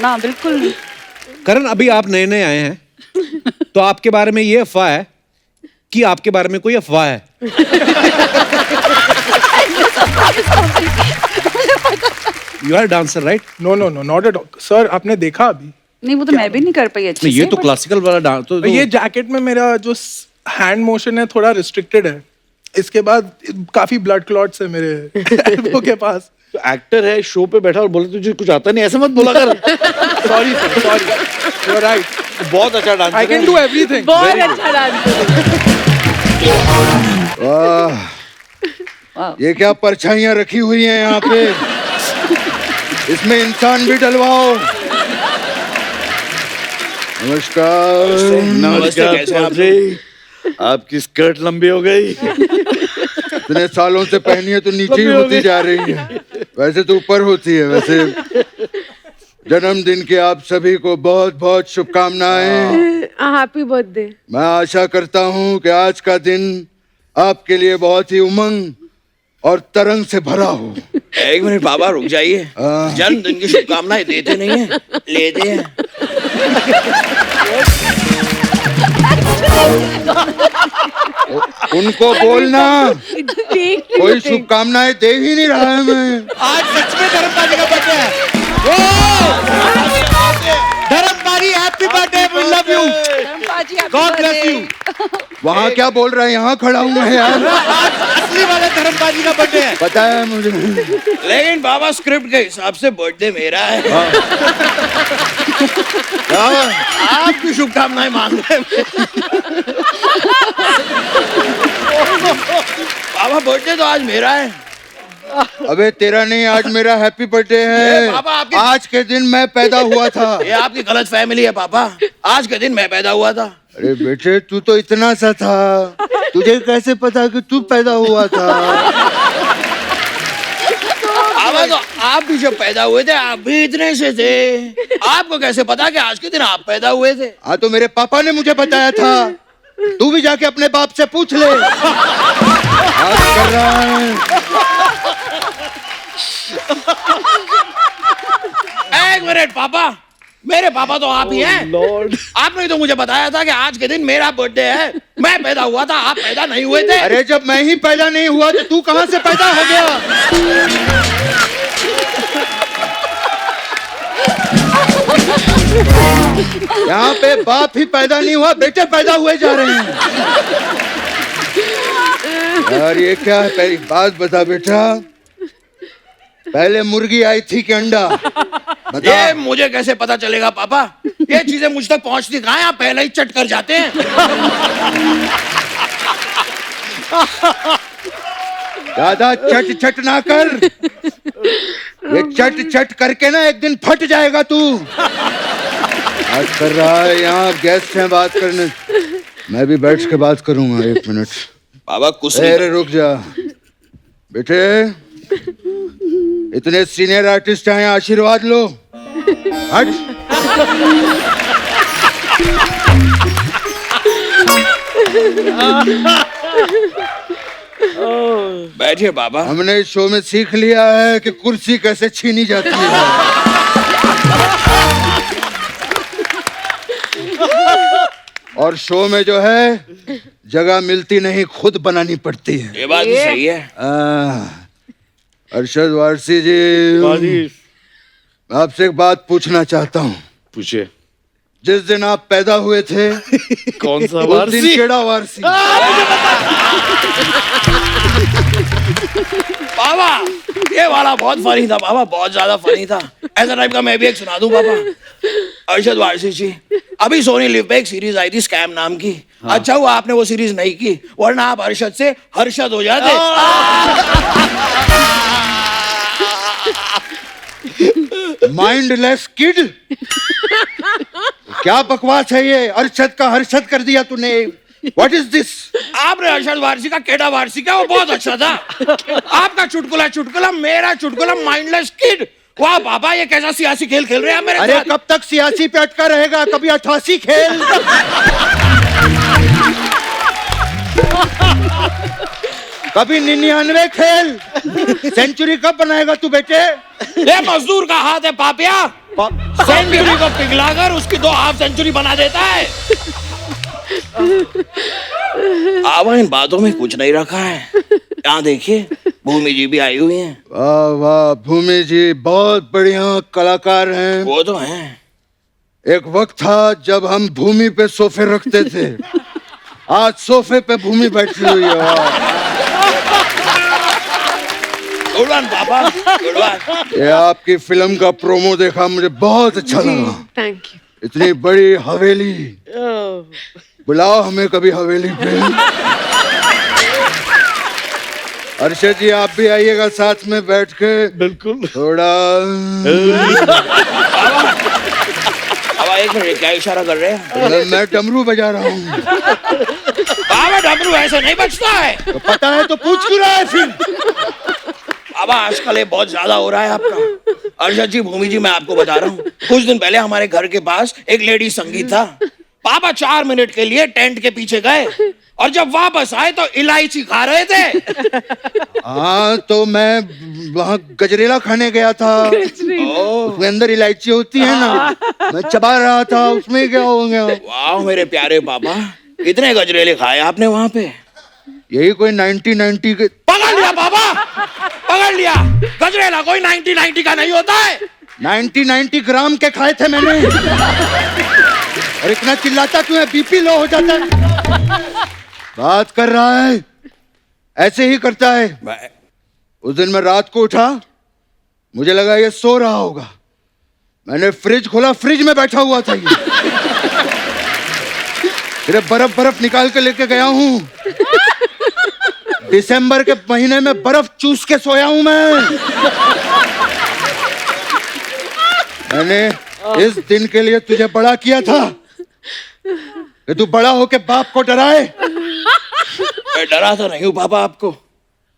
ना बिल्कुल। करण, अभी आप नए नए आए हैं, तो आपके बारे में ये अफवाह है कि आपके बारे में कोई अफवाह है। You are dancer, right? No not at all sir. आपने देखा अभी? नहीं, वो तो मैं भी नहीं कर पाई अच्छे नहीं, ये से, तो but- क्लासिकल वाला डांस तो ये जैकेट में मेरा जो हैंड मोशन है थोड़ा रिस्ट्रिक्टेड है। इसके बाद काफी ब्लड क्लॉट्स है मेरे एल्बो के पास। तो एक्टर है, शो पे बैठा और बोले तुझे कुछ आता नहीं, ऐसे मत बोला कर। Sorry sir, sorry, you are right. बहुत अच्छा dancer I can do everything. बहुत अच्छा डांस। ये क्या परछाइयां रखी हुई हैं यहाँ पे? इसमें इंसान भी डलवाओ। नमस्कार। नमस्कार, कैसे आप जी? आपकी स्कर्ट लंबी हो गई। इतने सालों से पहनी है तो नीचे ही होती जा रही है। वैसे तो ऊपर होती है। वैसे जन्मदिन की आप सभी को बहुत बहुत शुभकामनाएं। Happy birthday. मैं आशा करता हूँ कि आज का दिन आपके लिए बहुत ही उमंग और तरंग से भरा हो। एक मिनट बाबा, रुक जाइए। जन्मदिन की शुभकामनाएं देते नहीं है, लेते हैं। उनको बोलना कोई शुभकामनाएं दे ही नहीं रहा है। मैं आज सच में धर्मपाली का बर्थडे है। Dharmpali, happy birthday, we love you, God bless you. वहाँ क्या बोल रहा है, यहाँ खड़ा हूँ मैं यार। असली वाले धर्मपाल जी का बर्थडे है। पता है मुझे। लेकिन बाबा स्क्रिप्ट के हिसाब से बर्थडे मेरा है। आपकी शुभकामनाएं मांग रहे हैं। बाबा बर्थडे तो आज मेरा है। अबे तेरा नहीं, आज मेरा हैप्पी बर्थडे है। पापा आपकी... आज के दिन मैं पैदा हुआ था। ये आपकी गलत फैमिली है पापा। आज के दिन मैं पैदा हुआ था। अरे बेटे तू तो इतना सा था, तुझे कैसे पता कि तू पैदा हुआ था? पापा तो आप भी जब पैदा हुए थे आप भी इतने से थे। आपको कैसे पता कि आज के दिन आप पैदा हुए थे? हाँ तो मेरे पापा ने मुझे बताया था। तू भी जाके अपने बाप से पूछ ले। बात कर रहा है। एक मिनट पापा, मेरे पापा तो आप ही हैं। लॉर्ड, आपने तो मुझे बताया था कि आज के दिन मेरा बर्थडे है। मैं पैदा हुआ था, आप पैदा नहीं हुए थे। अरे जब मैं ही पैदा नहीं हुआ तो तू कहां से पैदा हो गया? यहाँ पे बाप ही पैदा नहीं हुआ, बेटे पैदा हुए जा रहे हैं। यार ये क्या है? पहली बात बता बेटा, पहले मुर्गी आई थी कि अंडा? बता। ये मुझे कैसे पता चलेगा पापा? ये चीजें मुझ तक पहुंचती कहाँ हैं? आप पहले ही चट कर जाते हैं। ज्यादा चट चट ना कर। ये चट चट करके ना एक दिन फट जाएगा तू। बात कर रहा है, यहाँ गेस्ट हैं बात करने। मैं भी बैठ के बात करूंगा, एक मिनट। बाबा कुछ अरे रुक जा बेटे, इतने सीनियर आर्टिस्ट हैं, आशीर्वाद लो। हट। बैठिए बाबा। हमने इस शो में सीख लिया है कि कुर्सी कैसे छीनी जाती है। और शो में जो है जगह मिलती नहीं, खुद बनानी पड़ती है। ये बात सही है। अरशद वारसी जी, मैं आपसे एक बात पूछना चाहता हूँ। पूछिए। जिस दिन आप पैदा हुए थे कौन सा उस दिन केड़ा वारसी? बाबा ये वाला बहुत फनी था बाबा, बहुत ज्यादा फनी था। ऐसा टाइप का मैं भी एक सुना दूं बाबा। अरशद वारसी जी, अभी सोनी लिव पे एक सीरीज आई थी स्कैम नाम की। हाँ। अच्छा हुआ आपने वो सीरीज नहीं की, वरना आप अरशद से हर्षद हो जाते। माइंडलेस किड, क्या बकवास है ये? अरशद का हर्षद कर दिया तूने। What is this? आपने अरशद वारसी का केड़ा वारसी का, वो बहुत अच्छा था। आपका चुटकुला चुटकुला, मेरा चुटकुला माइंडलेस किड। वाह बाबा, ये कैसा सियासी खेल खेल रहे हैं मेरे अरे साथ? कब तक सियासी पे अटका रहेगा? कभी 88 खेल। कभी 99 खेल। सेंचुरी कब बनाएगा तू बेटे? ये मजदूर का हाथ है पापिया। सेंचुरी को पिघलाकर उसकी 2 हाफ सेंचुरी बना देता है। आवा इन बातों में कुछ नहीं रखा है। यहाँ देखिए भूमि जी भी आई हुई हैं। वाह वाह, भूमि जी बहुत बढ़िया कलाकार हैं। वो तो हैं। एक वक्त था जब हम भूमि पे सोफे रखते थे, आज सोफे पे भूमि बैठी हुई है। गुड वन पापा, गुड वन। ये आपकी फिल्म का प्रोमो देखा, मुझे बहुत अच्छा लगा। Thank you. इतनी बड़ी हवेली, बुलाओ हमें कभी हवेली पे। अरशद जी आप भी आइएगा साथ में बैठ के। बिल्कुल। थोड़ा अब एक मिनट, क्या इशारा कर रहे हैं? मैं डमरू बजा रहा हूँ। बाबा डमरू ऐसे नहीं बजता है। तो पता है तो पूछ क्यों रहा है फिर? अब आजकल ये बहुत ज्यादा हो रहा है आपका। अरशद जी, भूमि जी, मैं आपको बता रहा हूँ, कुछ दिन पहले हमारे घर के पास एक लेडी संगीत था। पापा 4 मिनट के लिए टेंट के पीछे गए और जब वापस आए तो इलायची खा रहे थे। हाँ तो मैं वहाँ गजरेला खाने गया था, उसमें अंदर इलायची होती है ना, मैं चबा रहा था, उसमें क्या हो गया? वाह मेरे प्यारे पापा, कितने गजरेले खाए आपने वहाँ पे? यही कोई 90 के। पकड़ लिया पापा, पकड़ लिया। गजरेला कोई 90 का नहीं होता है। 90 ग्राम के खाए थे मैंने। और इतना चिल्लाता क्यों है? बीपी लो हो जाता है। बात कर रहा है, ऐसे ही करता है। उस दिन मैं रात को उठा, मुझे लगा ये सो रहा होगा। मैंने फ्रिज खोला, फ्रिज में बैठा हुआ था ये। फिर बर्फ निकाल के लेके गया हूँ। दिसंबर के महीने में बर्फ चूस के सोया हूं मैं। मैंने इस दिन के लिए तुझे बड़ा किया था कि तू बड़ा होके बाप को डराए। मैं डरा तो नहीं हूँ पापा, आपको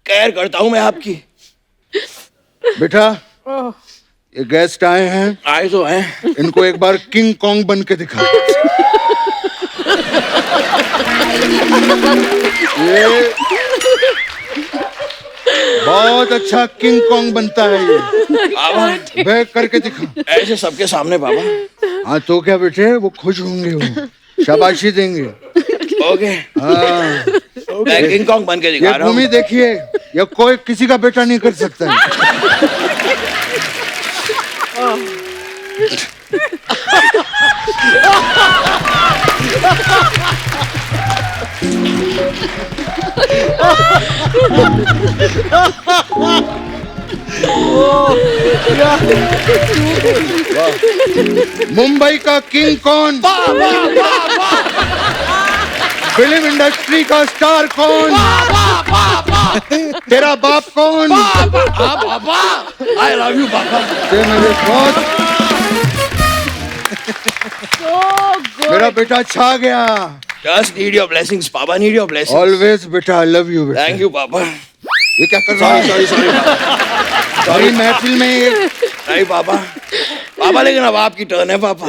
केयर करता हूँ मैं आपकी। बेटा, ये गेस्ट आए हैं। आए तो हैं। इनको एक बार किंग कॉन्ग बन के दिखा। ये बहुत अच्छा किंग कॉन्ग बनता है ये। बैक करके दिखा। ऐसे सबके सामने पापा। हाँ तो क्या बेटे, वो खुश होंगे, वो शाबाशी देंगे। ओके। हाँ, मैं किंग कॉन्ग बन के दिखा रहा हूँ। भूमि देखिए, ये कोई किसी का बेटा नहीं कर सकता है। मुंबई का किंग कौन? फिल्म इंडस्ट्री का स्टार कौन? तेरा बाप कौन? पापा, I love you पापा। मेरे बहुत मेरा बेटा छा गया। Just need your blessings पापा, need your blessings। Always बेटा, I love you बेटा। Thank you पापा। ये क्या कर रहा है? Sorry पापा। सॉरी, महफिल में ये नहीं पापा, पापा लेकिन अब आपकी टर्न है पापा।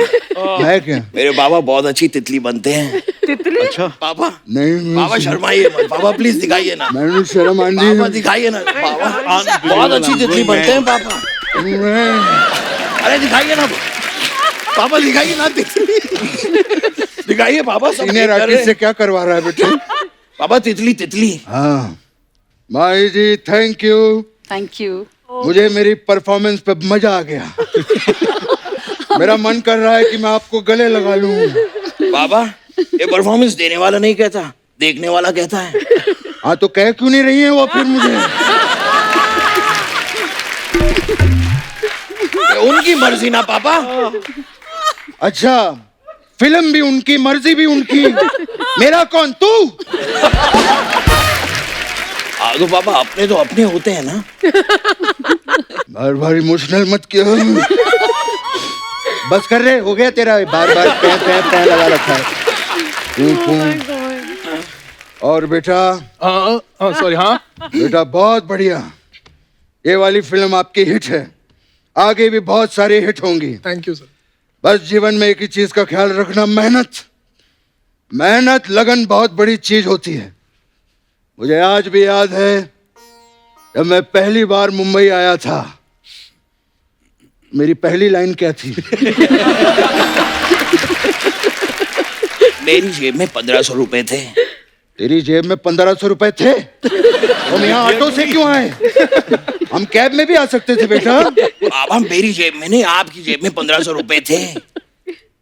है क्या? मेरे पापा बहुत अच्छी तितली बनते हैं। तितली? अच्छा पापा नहीं पापा शर्माइए मत पापा, प्लीज दिखाइए ना। मैंने शर्म आंधी। पापा दिखाइए ना पापा, बहुत अच्छी तितली बनते हैं पापा। अरे दिखाइए ना पापा, दिखाइए ना तितली। दिखाइए पापा। सब सीनियर आर्टिस्ट से क्या करवा रहा है बेटा? पापा तितली तितली। हाँ माही जी, थैंक यू। Thank you. मुझे मेरी परफॉर्मेंस पे मजा आ गया। मेरा मन कर रहा है कि मैं आपको गले लगा लूं। पापा ये परफॉर्मेंस देने वाला नहीं कहता, देखने वाला कहता है। हाँ तो कह क्यों नहीं रही है वो फिर मुझे? उनकी मर्जी ना पापा। अच्छा, फिल्म भी उनकी, मर्जी भी उनकी, मेरा कौन? तू? तो पापा अपने तो अपने होते हैं ना। बार बार इमोशनल मत किया। बस कर रहे, हो गया तेरा। बार बार पैं लगा रखा है। और बेटा, सॉरी, हाँ बेटा बहुत बढ़िया। ये वाली फिल्म आपकी हिट है, आगे भी बहुत सारी हिट होंगी। Thank you sir. बस जीवन में एक ही चीज का ख्याल रखना, मेहनत। मेहनत लगन बहुत बड़ी चीज होती है। मुझे आज भी याद है जब मैं पहली बार मुंबई आया था, मेरी पहली लाइन क्या थी? मेरी जेब में 1500 रुपए थे। तेरी जेब में 1500 रुपए थे? हम यहाँ ऑटो से क्यों आए? हम कैब में भी आ सकते थे बेटा। पापा मेरी जेब में नहीं, आपकी जेब में 1500 रुपए थे।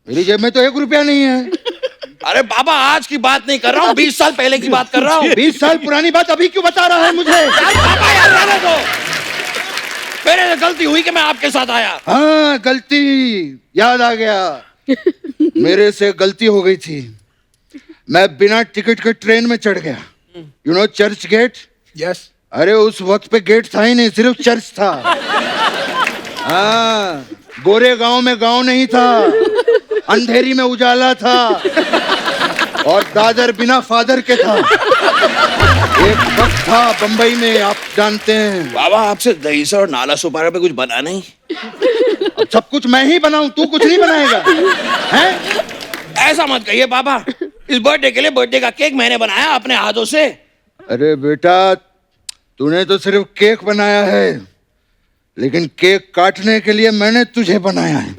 मेरी जेब में तो 1 रुपया नहीं है। अरे पापा आज की बात नहीं कर रहा हूँ, 20 साल पहले की बात कर रहा हूँ। 20 साल पुरानी बात अभी क्यों बता रहा है मुझे? पापा यार रहने दो, मेरे से गलती हुई कि मैं आपके साथ आया। हाँ गलती याद आ गया। मेरे से गलती हो गई थी। मैं बिना टिकट के ट्रेन में चढ़ गया। You know Churchgate? Yes. अरे उस वक्त पे गेट था ही नहीं, सिर्फ चर्च था। हाँ, गोरे गांव में गांव नहीं था, अंधेरी में उजाला था, और दादर बिना फादर के था। एक वक्त था बंबई में, आप जानते हैं। बाबा आपसे दही से और नाला सुपारा पे कुछ बना नहीं? अब सब कुछ मैं ही बनाऊं, तू कुछ नहीं बनाएगा? हैं? ऐसा मत कहिए पापा। इस बर्थडे के लिए बर्थडे का केक मैंने बनाया अपने हाथों से। अरे बेटा, तूने तो सिर्फ केक बनाया है, लेकिन केक काटने के लिए मैंने तुझे बनाया है।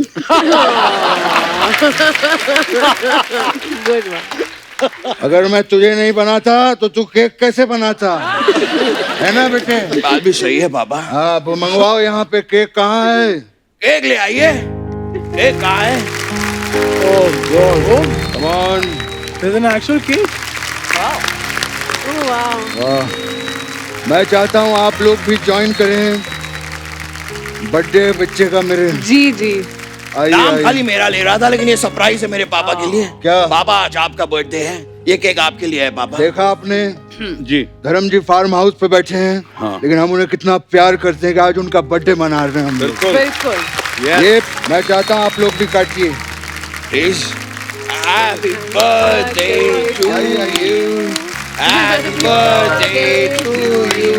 अगर मैं तुझे नहीं बनाता तो तू केक कैसे बनाता? है ना बेटे? बात भी सही है पापा। हाँ, वो मंगवाओ यहाँ पे। केक कहाँ है? केक ले आइए। केक कहाँ है? Oh God! Come on! There's an actual cake. वाह, मैं चाहता हूँ आप लोग भी ज्वाइन करें बर्थडे बच्चे का मेरे। जी जी। आइए, नाम आइए। खाली मेरा ले रहा था, लेकिन ये सरप्राइज है मेरे पापा के लिए। क्या? पापा आज आपका बर्थडे है, ये केक आपके लिए है पापा। देखा आपने, जी धर्म जी फार्म हाउस पे बैठे हैं, हाँ। लेकिन हम उन्हें कितना प्यार करते हैं कि आज उनका बर्थडे मना रहे हैं हम लोग। बिल्कुल बिल्कुल। ये मैं चाहता हूँ आप लोग भी काटिए। Please. Happy birthday to you. Happy birthday to you.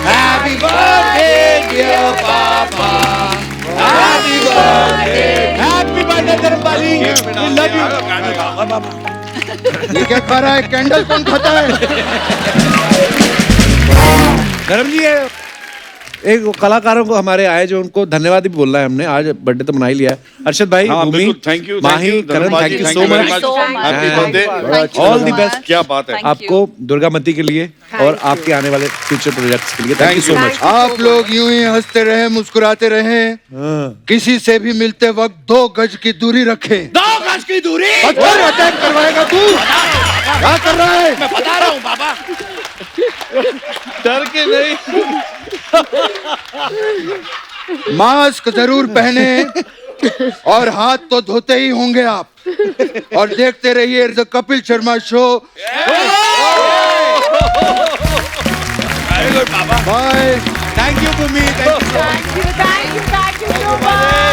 Happy birthday, dear Papa. Happy birthday. Happy birthday Dharmpali, we love you. ये क्या खा रहा है? कैंडल कौन खाता है? धर्म जी, एक कलाकारों को हमारे आए जो उनको धन्यवाद भी बोलना है हमने। आज बर्थडे तो मना ही लिया है। अर्शद भाई, हाँ, भूमि, बिल्कुल, thank you, Mahi, Karan, thank you so much. Happy birthday, all the best. क्या बात है। आपको दुर्गामती के लिए और आपके आने वाले फ्यूचर प्रोजेक्ट्स के लिए थैंक यू सो मच। आप लोग यूं ही हंसते रहे, मुस्कुराते रहे, किसी से भी मिलते वक्त 2 गज की दूरी रखें। 2 गज की दूरी। अटैक करवाएगा तू? क्या कर रहा है? मैं बता रहा हूँ पापा। डर के नहीं। मास्क जरूर पहने और हाथ तो धोते ही होंगे आप। और देखते रहिए the Kapil Sharma show. Very good papa. Bye. Thank you Bhumi, thank you. Thank you so much.